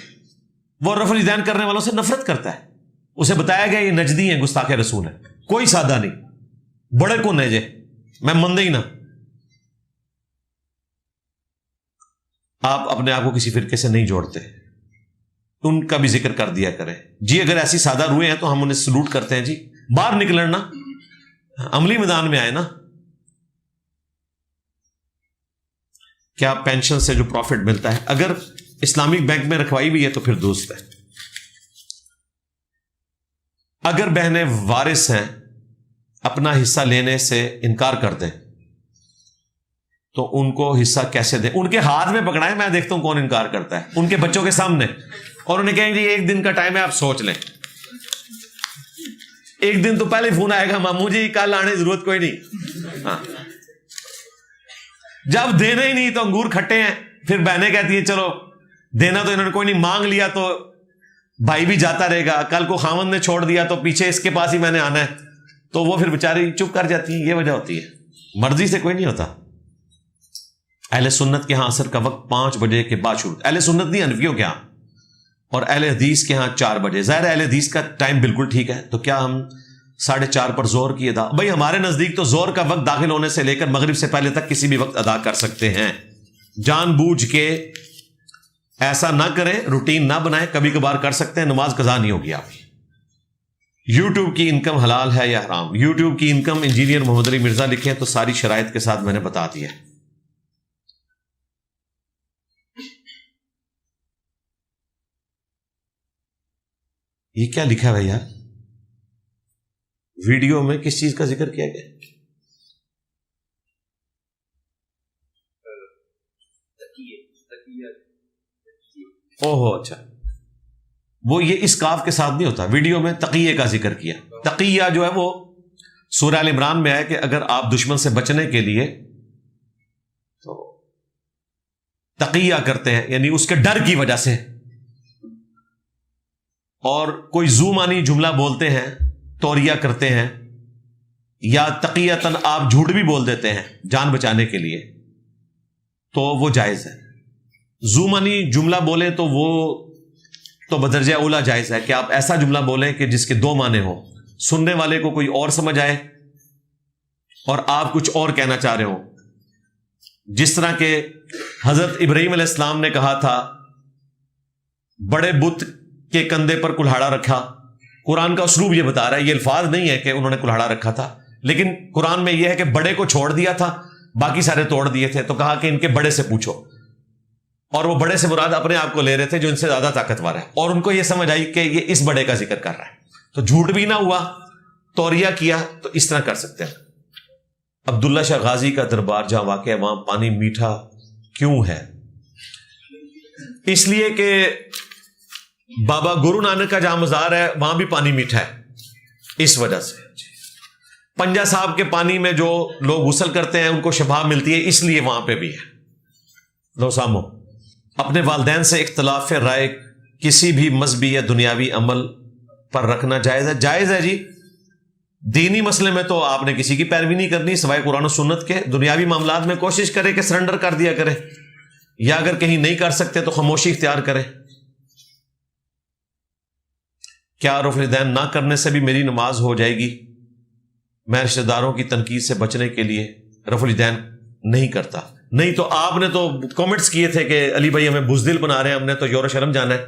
A: وہ رفع الیدین کرنے والوں سے نفرت کرتا ہے. اسے بتایا گیا یہ نجدی ہیں، گستاخ رسول ہیں. کوئی سادہ نہیں، بڑے کون ہے جے، میں مندے ہی نہ. آپ اپنے آپ کو کسی فرقے سے نہیں جوڑتے، ان کا بھی ذکر کر دیا کریں. جی اگر ایسی سادہ روئے ہیں تو ہم انہیں سلوٹ کرتے ہیں. جی باہر نکلنا، عملی میدان میں آئے نا. کیا پینشن سے جو پروفٹ ملتا ہے اگر اسلامک بینک میں رکھوائی بھی ہے تو پھر دوست ہے. اگر بہنیں وارث ہیں اپنا حصہ لینے سے انکار کر دیں تو ان کو حصہ کیسے دیں؟ ان کے ہاتھ میں پکڑائیں، میں دیکھتا ہوں کون انکار کرتا ہے، ان کے بچوں کے سامنے، اور انہیں کہیں گے ایک دن کا ٹائم ہے آپ سوچ لیں. ایک دن تو پہلے فون آئے گا، ماموں جی کل آنے کی ضرورت کوئی نہیں. ہاں، جب دینا ہی نہیں تو انگور کھٹے ہیں، پھر بہنیں کہتی ہیں چلو دینا تو انہوں نے کوئی نہیں، مانگ لیا تو بھائی بھی جاتا رہے گا، کل کو خاوند نے چھوڑ دیا تو پیچھے اس کے پاس ہی میں نے آنا ہے، تو وہ پھر بیچاری چپ کر جاتی ہیں. یہ وجہ ہوتی ہے، مرضی سے کوئی نہیں ہوتا. اہل سنت کے ہاں عصر کا وقت 5 بجے کے بعد شروع، اہل سنت نہیں، حنفیوں کے ہاں، اور اہل حدیث کے ہاں 4 بجے. ظاہر اہل حدیث کا ٹائم بالکل ٹھیک ہے، تو کیا ہم 4:30 پر زہر کی ادا؟ بھائی ہمارے نزدیک تو زہر کا وقت داخل ہونے سے لے کر مغرب سے پہلے تک کسی بھی وقت ادا کر سکتے ہیں. جان بوجھ کے ایسا نہ کریں، روٹین نہ بنائیں، کبھی کبھار کر سکتے ہیں، نماز قضا نہیں ہوگی آپ کی. یوٹیوب کی انکم حلال ہے یا حرام؟ یوٹیوب کی انکم انجینئر محمد علی مرزا لکھیں تو ساری شرائط کے ساتھ میں نے بتا دیا. یہ کیا لکھا ہے بھائی یار ویڈیو میں؟ کس چیز کا ذکر کیا گیا؟ اوہو اچھا، وہ یہ اس کاف کے ساتھ نہیں ہوتا. ویڈیو میں تقیہ کا ذکر کیا. تقیہ جو ہے وہ سورہ ال عمران میں ہے کہ اگر آپ دشمن سے بچنے کے لیے تو تقیہ کرتے ہیں، یعنی اس کے ڈر کی وجہ سے، اور کوئی زو معنی جملہ بولتے ہیں، توریہ کرتے ہیں، یا تقیتاً آپ جھوٹ بھی بول دیتے ہیں جان بچانے کے لیے، تو وہ جائز ہے. زو معنی جملہ بولیں تو وہ تو بدرجہ اولا جائز ہے کہ آپ ایسا جملہ بولیں کہ جس کے دو معنی ہوں، سننے والے کو کوئی اور سمجھ آئے اور آپ کچھ اور کہنا چاہ رہے ہو. جس طرح کہ حضرت ابراہیم علیہ السلام نے کہا تھا بڑے بت کے کندھے پر کلہاڑا رکھا. قرآن کا اسلوب یہ بتا رہا ہے، یہ الفاظ نہیں ہے کہ انہوں نے کلہاڑا رکھا تھا، لیکن قرآن میں یہ ہے کہ بڑے کو چھوڑ دیا تھا، باقی سارے توڑ دیے تھے، تو کہا کہ ان کے بڑے سے پوچھو. اور وہ بڑے سے مراد اپنے آپ کو لے رہے تھے جو ان سے زیادہ طاقتور ہے، اور ان کو یہ سمجھ آئی کہ یہ اس بڑے کا ذکر کر رہا ہے، تو جھوٹ بھی نہ ہوا، توریہ کیا. تو اس طرح کر سکتے ہیں. عبداللہ شاہ غازی کا دربار جہاں واقع ہے وہاں پانی میٹھا کیوں ہے؟ اس لیے کہ بابا گرو نانک کا جہاں مزار ہے وہاں بھی پانی میٹھا ہے. اس وجہ سے پنجا صاحب کے پانی میں جو لوگ غسل کرتے ہیں ان کو شفا ملتی ہے، اس لیے وہاں پہ بھی ہے. لو سامو، اپنے والدین سے اختلاف رائے کسی بھی مذہبی یا دنیاوی عمل پر رکھنا جائز ہے؟ جائز ہے جی. دینی مسئلے میں تو آپ نے کسی کی پیروی نہیں کرنی سوائے قرآن و سنت کے. دنیاوی معاملات میں کوشش کرے کہ سرنڈر کر دیا کرے، یا اگر کہیں نہیں کر سکتے تو خاموشی اختیار کرے. کیا رفع الیدین نہ کرنے سے بھی میری نماز ہو جائے گی؟ میں رشتہ داروں کی تنقید سے بچنے کے لیے رفع الیدین نہیں کرتا. نہیں تو آپ نے تو کامنٹس کیے تھے کہ علی بھائی ہمیں بزدل بنا رہے ہیں، ہم نے تو یور شرم جانا ہے.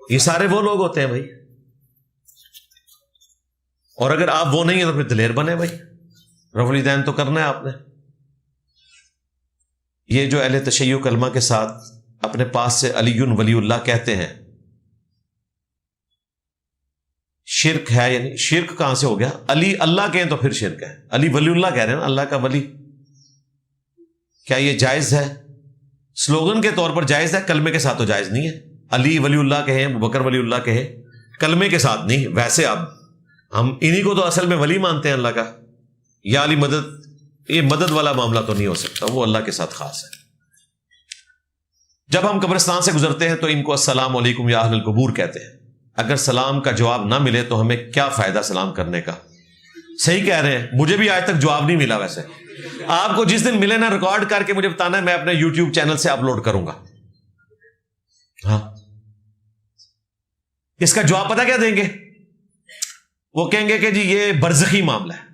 A: یہ سارے وہ لوگ ہوتے ہیں بھائی، اور اگر آپ وہ نہیں ہیں تو پھر دلیر بنے بھائی. رفع الیدین تو کرنا ہے آپ نے. یہ جو اہل تشیع کلمہ کے ساتھ اپنے پاس سے علی ولی اللہ کہتے ہیں، شرک ہے؟ یعنی شرک کہاں سے ہو گیا؟ علی اللہ کہیں تو پھر شرک ہے. علی ولی اللہ کہہ رہے ہیں نا، اللہ کا ولی. کیا یہ جائز ہے؟ سلوگن کے طور پر جائز ہے، کلمے کے ساتھ تو جائز نہیں ہے. علی ولی اللہ کہیں، ابو بکر ولی اللہ کہیں، کلمے کے ساتھ نہیں. ویسے اب ہم انہی کو تو اصل میں ولی مانتے ہیں اللہ کا. یا علی مدد، یہ مدد والا معاملہ تو نہیں ہو سکتا، وہ اللہ کے ساتھ خاص ہے. جب ہم قبرستان سے گزرتے ہیں تو ان کو السلام علیکم یا اہل القبور کہتے ہیں. اگر سلام کا جواب نہ ملے تو ہمیں کیا فائدہ سلام کرنے کا؟ صحیح کہہ رہے ہیں، مجھے بھی آج تک جواب نہیں ملا. ویسے آپ کو جس دن ملے نا ریکارڈ کر کے مجھے بتانا ہے، میں اپنے یوٹیوب چینل سے اپلوڈ کروں گا. ہاں، اس کا جواب پتہ کیا دیں گے؟ وہ کہیں گے کہ جی یہ برزخی معاملہ ہے.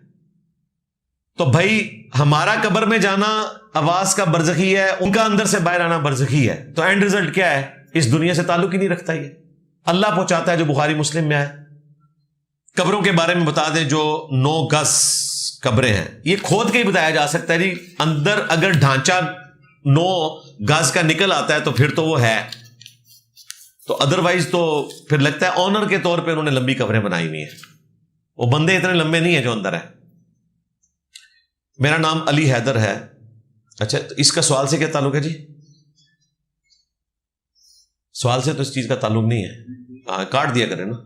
A: تو بھائی ہمارا قبر میں جانا آواز کا برزخی ہے، ان کا اندر سے باہر آنا برزخی ہے، تو اینڈ رزلٹ کیا ہے؟ اس دنیا سے تعلق ہی نہیں رکھتا. یہ اللہ پہنچاتا ہے جو بخاری مسلم میں آئے. قبروں کے بارے میں بتا دیں، جو 9 گز قبریں ہیں، یہ کھود کے ہی بتایا جا سکتا ہے جی. اندر اگر ڈھانچہ 9 گز کا نکل آتا ہے تو پھر تو وہ ہے، تو ادروائز تو پھر لگتا ہے آنر کے طور پہ انہوں نے لمبی قبریں بنائی ہوئی ہیں. وہ بندے اتنے لمبے نہیں ہیں جو اندر ہے. میرا نام علی حیدر ہے. اچھا، تو اس کا سوال سے کیا تعلق ہے جی؟ سوال سے تو اس چیز کا تعلق نہیں ہے. ہاں، کاٹ دیا کریں نا.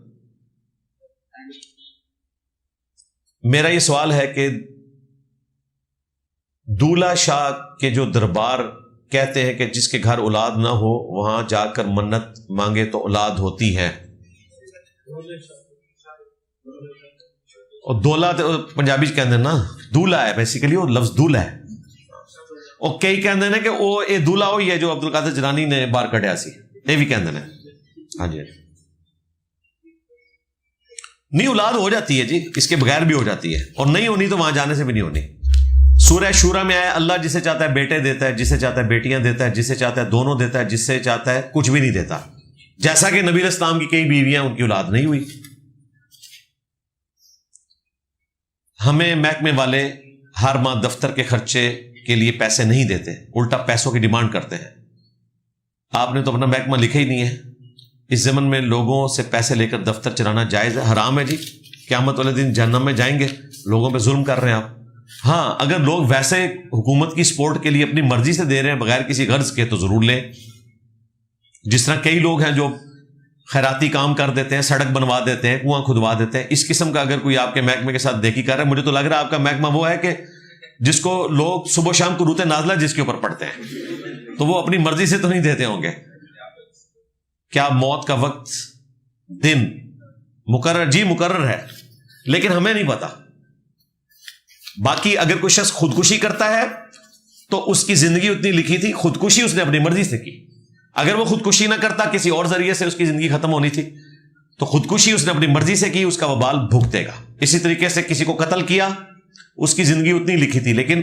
A: میرا یہ سوال ہے کہ دولہ شاہ کے جو دربار کہتے ہیں کہ جس کے گھر اولاد نہ ہو وہاں جا کر منت مانگے تو اولاد ہوتی ہے. اور دولہ پنجابی کہتے ہیں نا، دولہ ہے بیسیکلی، وہ لفظ دولہ ہے. اور کئی کہتے ہیں کہ وہ یہ دولہ ہوئی ہے جو عبد القادر جیلانی نے باہر کڈیا سی، یہ بھی کہتے ہیں. ہاں جی، نہیں اولاد ہو جاتی ہے جی، اس کے بغیر بھی ہو جاتی ہے، اور نہیں ہونی تو وہاں جانے سے بھی نہیں ہونی. سورہ شورا میں آیا اللہ جسے چاہتا ہے بیٹے دیتا ہے، جسے چاہتا ہے بیٹیاں دیتا ہے، جسے چاہتا ہے دونوں دیتا ہے، جسے چاہتا ہے کچھ بھی نہیں دیتا. جیسا کہ نبی علیہ السلام کی کئی بیویاں ان کی اولاد نہیں ہوئی. ہمیں محکمے والے ہر ماہ دفتر کے خرچے کے لیے پیسے نہیں دیتے، الٹا پیسوں کی ڈیمانڈ کرتے ہیں. آپ نے تو اپنا محکمہ لکھا ہی نہیں ہے. اس زمن میں لوگوں سے پیسے لے کر دفتر چلانا جائز ہے؟ حرام ہے جی. قیامت والے دن جہنم میں جائیں گے. لوگوں پہ ظلم کر رہے ہیں آپ. ہاں، اگر لوگ ویسے حکومت کی سپورٹ کے لیے اپنی مرضی سے دے رہے ہیں بغیر کسی غرض کے تو ضرور لیں. جس طرح کئی لوگ ہیں جو خیراتی کام کر دیتے ہیں، سڑک بنوا دیتے ہیں، کنواں کھدوا دیتے ہیں. اس قسم کا اگر کوئی آپ کے محکمے کے ساتھ دیکھی کر رہا ہے، مجھے تو لگ رہا ہے آپ کا محکمہ وہ ہے کہ جس کو لوگ صبح و شام قنوت نازلہ جس کے اوپر پڑھتے ہیں، تو وہ اپنی مرضی سے تو نہیں دیتے ہوں گے. کیا موت کا وقت دن مقرر؟ جی مقرر ہے، لیکن ہمیں نہیں پتا. باقی اگر کوئی شخص خودکشی کرتا ہے تو اس کی زندگی اتنی لکھی تھی، خودکشی اس نے اپنی مرضی سے کی. اگر وہ خودکشی نہ کرتا، کسی اور ذریعے سے اس کی زندگی ختم ہونی تھی، تو خودکشی اس نے اپنی مرضی سے کی، اس کا وبال بھگتے گا. اسی طریقے سے کسی کو قتل کیا، اس کی زندگی اتنی لکھی تھی، لیکن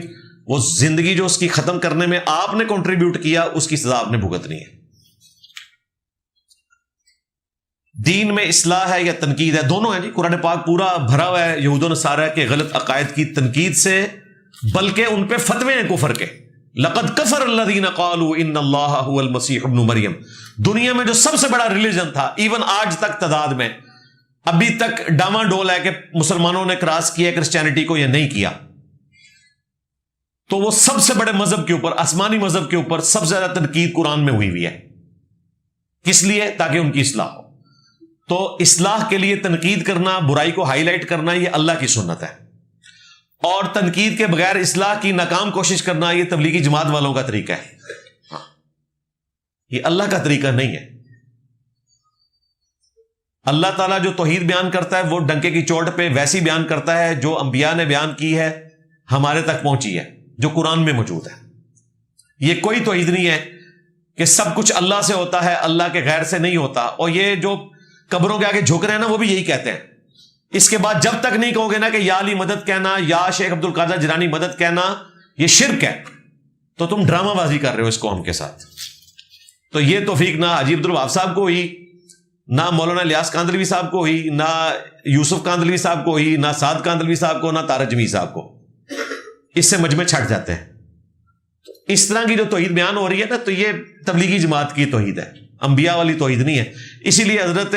A: وہ زندگی جو اس کی ختم کرنے میں آپ نے کنٹریبیوٹ کیا، اس کی سزا آپ نے بھگتنی ہے. دین میں اصلاح ہے یا تنقید ہے؟ دونوں ہیں جی. قرآن پاک پورا بھرا ہوا ہے یہود و نصارہ کے غلط عقائد کی تنقید سے، بلکہ ان پہ فتوے ہیں کفر کے. لقد کفر الذین قالوا ان اللہ هو المسیح ابن مریم. دنیا میں جو سب سے بڑا ریلیجن تھا، ایون آج تک تعداد میں ابھی تک ڈاما ڈول ہے کہ مسلمانوں نے کراس کیا کرسچینٹی کو یا نہیں کیا، تو وہ سب سے بڑے مذہب کے اوپر، آسمانی مذہب کے اوپر سب سے زیادہ تنقید قرآن میں ہوئی ہوئی ہے. کس لیے؟ تاکہ ان کی اصلاح ہو. تو اصلاح کے لیے تنقید کرنا، برائی کو ہائی لائٹ کرنا، یہ اللہ کی سنت ہے. اور تنقید کے بغیر اصلاح کی ناکام کوشش کرنا، یہ تبلیغی جماعت والوں کا طریقہ ہے. ہاں، یہ اللہ کا طریقہ نہیں ہے. اللہ تعالیٰ جو توحید بیان کرتا ہے وہ ڈنکے کی چوٹ پہ ویسی بیان کرتا ہے جو انبیاء نے بیان کی ہے، ہمارے تک پہنچی ہے، جو قرآن میں موجود ہے. یہ کوئی توحید نہیں ہے کہ سب کچھ اللہ سے ہوتا ہے، اللہ کے غیر سے نہیں ہوتا. اور یہ جو قبروں کے آگے جھک رہے ہیں نا، وہ بھی یہی کہتے ہیں. اس کے بعد جب تک نہیں کہو گے نا کہ یا علی مدد کہنا، یا شیخ عبد القادر جیلانی مدد کہنا یہ شرک ہے، تو تم ڈرامہ بازی کر رہے ہو اس قوم کے ساتھ. تو یہ توفیق نہ حاجی عبد الوہاب صاحب کو ہوئی، نہ مولانا الیاس کاندلوی صاحب کو ہوئی، نہ یوسف کاندلوی صاحب کو ہوئی، نہ سعد کاندلوی صاحب کو، نہ طارق جمیل صاحب کو. اس سے مجمع چھٹ جاتے ہیں. اس طرح کی جو توحید بیان ہو رہی ہے نا، تو یہ تبلیغی جماعت کی توحید ہے، انبیاء والی توحید نہیں ہے. اسی لیے حضرت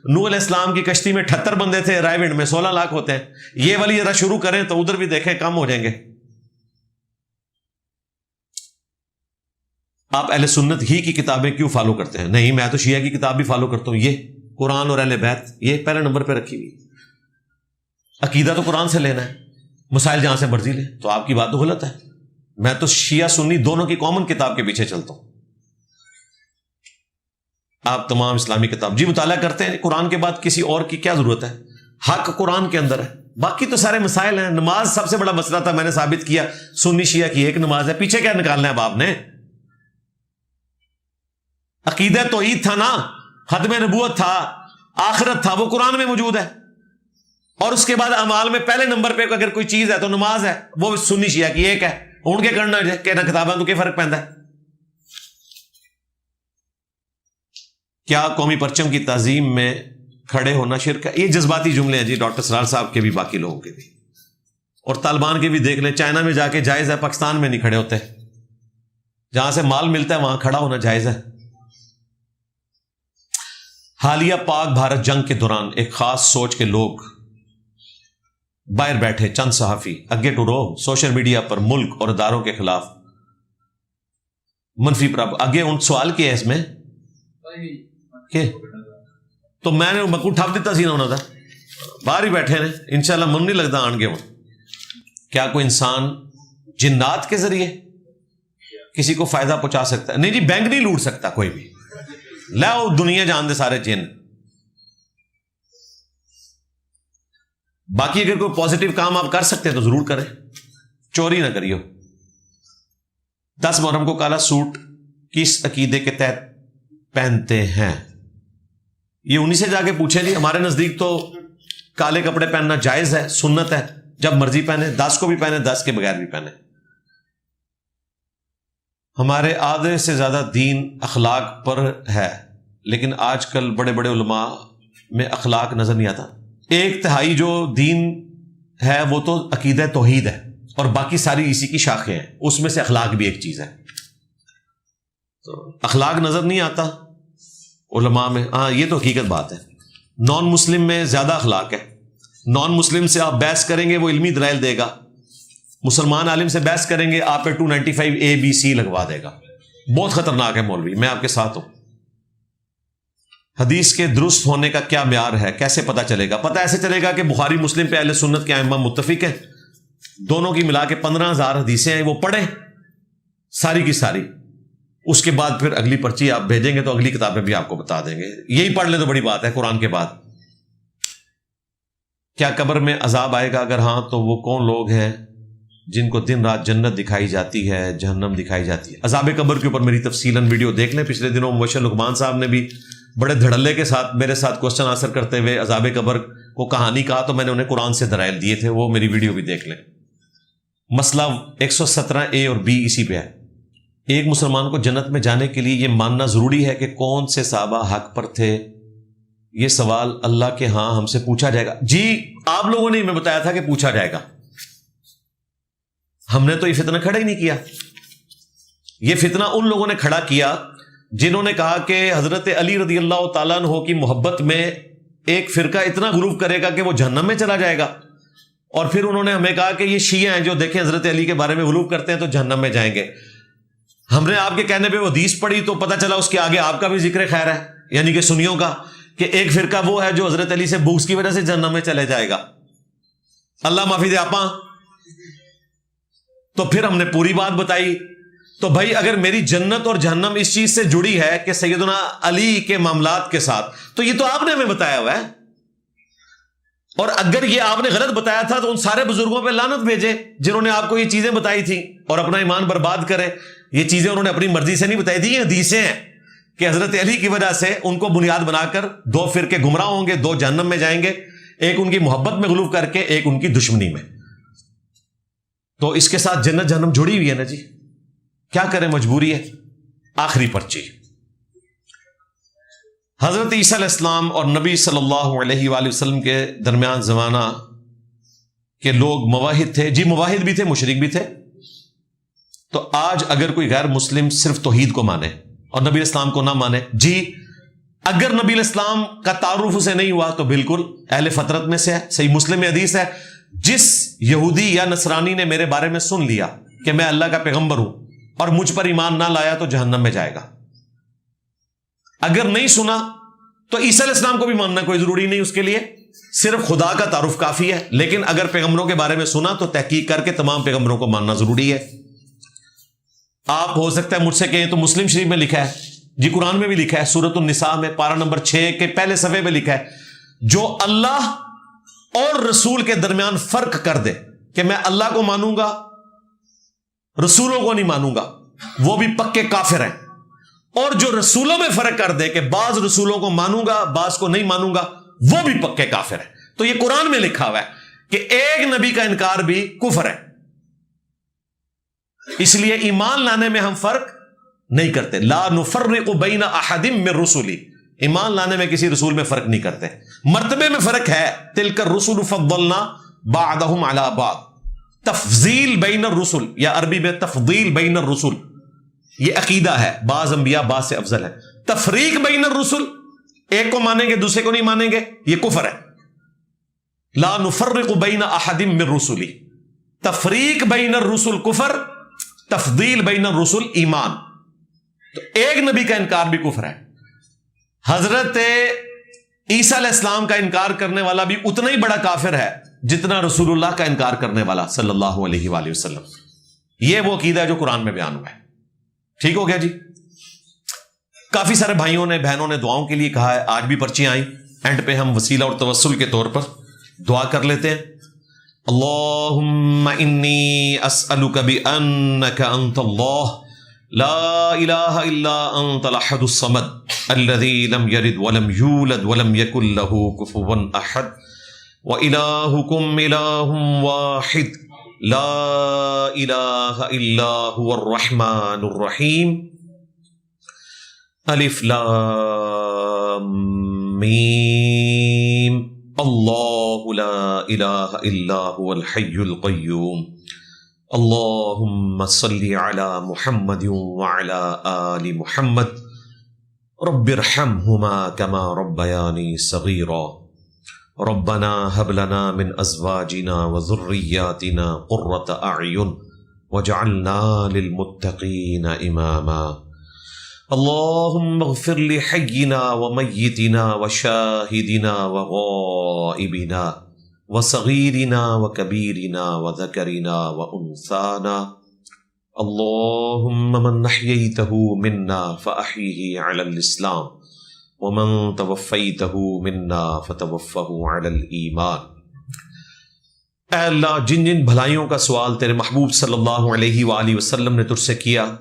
A: نوح علیہ السلام کی کشتی میں 78 بندے تھے، رائے ونڈ میں 16 لاکھ ہوتے ہیں. یہ والی ذرا شروع کریں تو ادھر بھی دیکھیں کم ہو جائیں گے. آپ اہل سنت ہی کی کتابیں کیوں فالو کرتے ہیں؟ نہیں، میں تو شیعہ کی کتاب بھی فالو کرتا ہوں. یہ قرآن اور اہل بیت یہ پہلے نمبر پہ رکھی ہوئی. عقیدہ تو قرآن سے لینا ہے، مسائل جہاں سے مرضی لیں. تو آپ کی بات تو غلط ہے. میں تو شیعہ سنی دونوں کی کامن کتاب کے پیچھے چلتا ہوں. آپ تمام اسلامی کتاب جی مطالعہ کرتے ہیں، قرآن کے بعد کسی اور کی کیا ضرورت ہے؟ حق قرآن کے اندر ہے، باقی تو سارے مسائل ہیں. نماز سب سے بڑا مسئلہ تھا، میں نے ثابت کیا سنی شیعہ کی ایک نماز ہے، پیچھے کیا نکالنا ہے باپ نے؟ عقیدہ توحید تھا نا، ختم نبوت تھا، آخرت تھا، وہ قرآن میں موجود ہے. اور اس کے بعد اعمال میں پہلے نمبر پہ اگر کوئی چیز ہے تو نماز ہے، وہ سنی شیعہ کی ایک ہے. ان کے کرنا کہنا کتابیں تو کیا فرق پہنتا ہے؟ کیا قومی پرچم کی تعظیم میں کھڑے ہونا شرک ہے؟ یہ جذباتی جملے ہیں جی، ڈاکٹر سرار صاحب کے بھی، باقی لوگوں کے بھی، اور طالبان کے بھی. دیکھ لیں، چائنا میں جا کے جائز ہے، پاکستان میں نہیں کھڑے ہوتے. جہاں سے مال ملتا ہے وہاں کھڑا ہونا جائز ہے. حالیہ پاک بھارت جنگ کے دوران ایک خاص سوچ کے لوگ باہر بیٹھے چند صحافی اگے ٹورو سوشل میڈیا پر ملک اور اداروں کے خلاف منفی آگے ان سوال کیا ہے اس میں کہ تو میں نے مکو ٹھپ دیتا سی نہ ہونا تھا، باہر ہی بیٹھے نے، انشاءاللہ من نہیں لگتا آن گے. کیا کوئی انسان جنات کے ذریعے کسی کو فائدہ پہنچا سکتا ہے؟ نہیں جی، بینک نہیں لوٹ سکتا کوئی بھی. لاؤ دنیا جان دے سارے جن. باقی اگر کوئی پازیٹیو کام آپ کر سکتے ہیں تو ضرور کریں، چوری نہ کریو. 10 محرم کو کالا سوٹ کس عقیدے کے تحت پہنتے ہیں؟ یہ انہی سے جا کے پوچھیں جی. ہمارے نزدیک تو کالے کپڑے پہننا جائز ہے، سنت ہے، جب مرضی پہنے، 10 کو بھی پہنے، 10 کے بغیر بھی پہنے. ہمارے آدھے سے زیادہ دین اخلاق پر ہے، لیکن آج کل بڑے بڑے علماء میں اخلاق نظر نہیں آتا. 1/3 جو دین ہے وہ تو عقیدہ توحید ہے، اور باقی ساری اسی کی شاخیں ہیں، اس میں سے اخلاق بھی ایک چیز ہے. تو اخلاق نظر نہیں آتا علماء میں. ہاں یہ تو حقیقت بات ہے. نان مسلم میں زیادہ اخلاق ہے. نان مسلم سے آپ بحث کریں گے وہ علمی دلائل دے گا، مسلمان عالم سے بحث کریں گے آپ پہ 295 ABC لگوا دے گا. بہت خطرناک ہے مولوی، میں آپ کے ساتھ ہوں. حدیث کے درست ہونے کا کیا معیار ہے، کیسے پتہ چلے گا؟ پتہ ایسے چلے گا کہ بخاری مسلم پہ اہل سنت کے ائمہ متفق ہیں، دونوں کی ملا کے 15,000 حدیثیں ہیں، وہ پڑھیں ساری کی ساری، اس کے بعد پھر اگلی پرچی آپ بھیجیں گے تو اگلی کتابیں بھی آپ کو بتا دیں گے، یہی پڑھ لیں تو بڑی بات ہے قرآن کے بعد۔ کیا قبر میں عذاب آئے گا؟ اگر ہاں تو وہ کون لوگ ہیں جن کو دن رات جنت دکھائی جاتی ہے، جہنم دکھائی جاتی ہے؟ عذاب قبر کے اوپر میری تفصیلاً ویڈیو دیکھ لیں، پچھلے دنوں مبشر لقمان صاحب نے بھی بڑے دھڑلے کے ساتھ میرے ساتھ کوسچن آنسر کرتے ہوئے عذاب قبر کو کہانی کہا، تو میں نے انہیں قرآن سے دلائل دیے تھے، وہ میری ویڈیو بھی دیکھ لیں۔ مسئلہ 117A اور B اسی پہ ہے۔ ایک مسلمان کو جنت میں جانے کے لیے یہ ماننا ضروری ہے کہ کون سے صحابہ حق پر تھے؟ یہ سوال اللہ کے ہاں ہم سے پوچھا جائے گا۔ جی آپ لوگوں نے ہمیں بتایا تھا کہ پوچھا جائے گا، ہم نے تو یہ فتنہ کھڑا ہی نہیں کیا۔ یہ فتنہ ان لوگوں نے کھڑا کیا جنہوں نے کہا کہ حضرت علی رضی اللہ تعالیٰ عنہ کی محبت میں ایک فرقہ اتنا غلو کرے گا کہ وہ جہنم میں چلا جائے گا، اور پھر انہوں نے ہمیں کہا کہ یہ شیعہ ہیں جو دیکھیں حضرت علی کے بارے میں غلو کرتے ہیں تو جہنم میں جائیں گے۔ ہم نے آپ کے کہنے پہ وہ حدیث پڑھی تو پتہ چلا اس کے آگے آپ کا بھی ذکر خیر ہے، یعنی کہ سنیوں کا، کہ ایک فرقہ وہ ہے جو حضرت علی سے بغض کی وجہ سے جہنم میں چلے جائے گا، اللہ معافی دے آپاں۔ تو پھر ہم نے پوری بات بتائی۔ تو بھائی اگر میری جنت اور جہنم اس چیز سے جڑی ہے کہ سیدنا علی کے معاملات کے ساتھ، تو یہ تو آپ نے ہمیں بتایا ہوا ہے، اور اگر یہ آپ نے غلط بتایا تھا تو ان سارے بزرگوں پہ لعنت بھیجے جنہوں نے آپ کو یہ چیزیں بتائی تھی، اور اپنا ایمان برباد کرے۔ یہ چیزیں انہوں نے اپنی مرضی سے نہیں بتائی تھی، یہ حدیثیں ہیں کہ حضرت علی کی وجہ سے ان کو بنیاد بنا کر دو فرقے گمراہ ہوں گے، دو جہنم میں جائیں گے، ایک ان کی محبت میں غلو کر کے، ایک ان کی دشمنی میں۔ تو اس کے ساتھ جنت جہنم جڑی ہوئی ہے نا جی، کیا کریں، مجبوری ہے۔ آخری پرچی، حضرت عیسیٰ علیہ السلام اور نبی صلی اللہ علیہ وآلہ وسلم کے درمیان زمانہ کے لوگ موحد تھے، جی موحد بھی تھے، مشرک بھی تھے۔ تو آج اگر کوئی غیر مسلم صرف توحید کو مانے اور نبی اسلام کو نہ مانے، جی اگر نبی اسلام کا تعارف اسے نہیں ہوا تو بالکل اہل فطرت میں سے ہے۔ صحیح مسلم میں حدیث ہے، جس یہودی یا نصرانی نے میرے بارے میں سن لیا کہ میں اللہ کا پیغمبر ہوں اور مجھ پر ایمان نہ لایا تو جہنم میں جائے گا۔ اگر نہیں سنا تو عیسیٰ علیہ السلام کو بھی ماننا کوئی ضروری نہیں، اس کے لیے صرف خدا کا تعارف کافی ہے، لیکن اگر پیغمبروں کے بارے میں سنا تو تحقیق کر کے تمام پیغمبروں کو ماننا ضروری ہے۔ آپ ہو سکتا ہے مجھ سے کہیں تو مسلم شریف میں لکھا ہے، جی قرآن میں بھی لکھا ہے، سورۃ النساء میں پارہ نمبر 6 کے پہلے صفحے میں لکھا ہے، جو اللہ اور رسول کے درمیان فرق کر دے کہ میں اللہ کو مانوں گا رسولوں کو نہیں مانوں گا، وہ بھی پکے کافر ہیں، اور جو رسولوں میں فرق کر دے کہ بعض رسولوں کو مانوں گا بعض کو نہیں مانوں گا، وہ بھی پکے کافر ہیں۔ تو یہ قرآن میں لکھا ہوا ہے کہ ایک نبی کا انکار بھی کفر ہے، اس لیے ایمان لانے میں ہم فرق نہیں کرتے، لا نفرق بین احد من رسلی، ایمان لانے میں کسی رسول میں فرق نہیں کرتے۔ مرتبے میں فرق ہے، تلک الرسل فضلنا بعضهم علی بعض، تفضیل بین الرسل، یا عربی میں تفضیل بین الرسل، یہ عقیدہ ہے، بعض انبیاء بعض سے افضل ہے۔ تفریق بین الرسل، ایک کو مانیں گے دوسرے کو نہیں مانیں گے، یہ کفر ہے۔ لا نفرق بین احد من رسلی، تفریق بین الرسل کفر، تفضیل بین الرسل ایمان۔ تو ایک نبی کا انکار بھی کفر ہے۔ حضرت عیسیٰ علیہ السلام کا انکار کرنے والا بھی اتنا ہی بڑا کافر ہے جتنا رسول اللہ کا انکار کرنے والا صلی اللہ علیہ وآلہ وسلم۔ یہ وہ عقیدہ ہے جو قرآن میں بیان ہوا ہے۔ ٹھیک ہو گیا جی؟ کافی سارے بھائیوں نے بہنوں نے دعاؤں کے لیے کہا ہے، آج بھی پرچیاں آئیں، اینڈ پہ ہم وسیلہ اور توسل کے طور پر دعا کر لیتے ہیں۔ اللہم انی اسألک بأنک انت اللہ لا الہ الا انت الاحد الصمد الذی لم یلد ولم یولد ولم یکن لہ کفوا احد وإلہکم الہ واحد لا الہ الا هو الرحمن الرحیم الف لام میم اللہ لا الہ الا هو الحی القیوم اللہم صلی علی محمد وعلی آل محمد رب ارحمہما کما ربیانی صغیرا ربنا هب لنا من ازواجنا وذریاتنا قرة اعین واجعلنا للمتقین اماما اللهم اغفر لحينا وميتنا وشاهدنا وغائبنا وصغيرنا وكبيرنا وذكرنا وأنثانا اللهم من أحييته منا فأحيه على الإسلام ومن توفيته منا فتوفه على الإيمان۔ اے اللہ، جن جن بھلائیوں کا سوال تیرے محبوب صلی اللہ علیہ وآلہ وسلم نے تجھ سے کیا،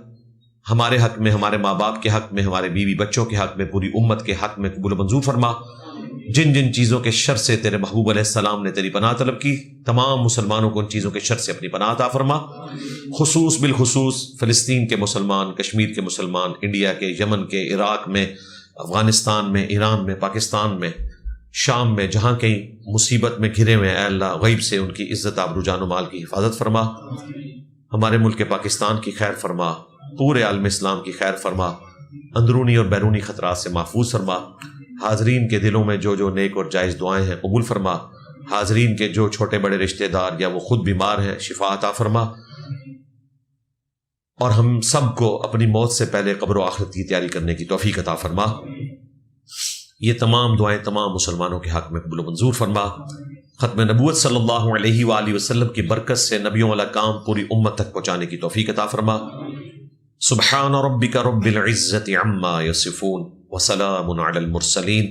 A: ہمارے حق میں، ہمارے ماں باپ کے حق میں، ہمارے بیوی بچوں کے حق میں، پوری امت کے حق میں قبول و منظور فرما۔ جن جن چیزوں کے شر سے تیرے محبوب علیہ السلام نے تیری پناہ طلب کی، تمام مسلمانوں کو ان چیزوں کے شر سے اپنی پناہ عطا فرما، خصوص بالخصوص فلسطین کے مسلمان، کشمیر کے مسلمان، انڈیا کے، یمن کے، عراق میں، افغانستان میں، ایران میں، پاکستان میں، شام میں، جہاں کہیں مصیبت میں گھرے ہوئے، اے اللہ غیب سے ان کی عزت، آبرو، جان و مال کی حفاظت فرما، ہمارے ملک پاکستان کی خیر فرما، پورے عالم اسلام کی خیر فرما، اندرونی اور بیرونی خطرات سے محفوظ فرما، حاضرین کے دلوں میں جو جو نیک اور جائز دعائیں ہیں قبول فرما، حاضرین کے جو چھوٹے بڑے رشتہ دار یا وہ خود بیمار ہیں شفا عطا فرما، اور ہم سب کو اپنی موت سے پہلے قبر و آخرت کی تیاری کرنے کی توفیق عطا فرما۔ یہ تمام دعائیں تمام مسلمانوں کے حق میں قبول و منظور فرما۔ ختم نبوت صلی اللہ علیہ وآلہ وسلم کی برکت سے نبیوں والا کام پوری امت تک پہنچانے کی توفیق عطا فرما۔ سبحان ربک رب العزت عما یصفون وسلام علی المرسلین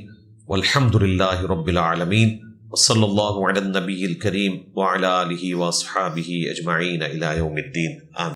A: والحمد للہ رب العالمین وصلی اللہ علی النبی الکریم وعلی آلہ واصحابہ اجمعین الی یوم الدین آمین۔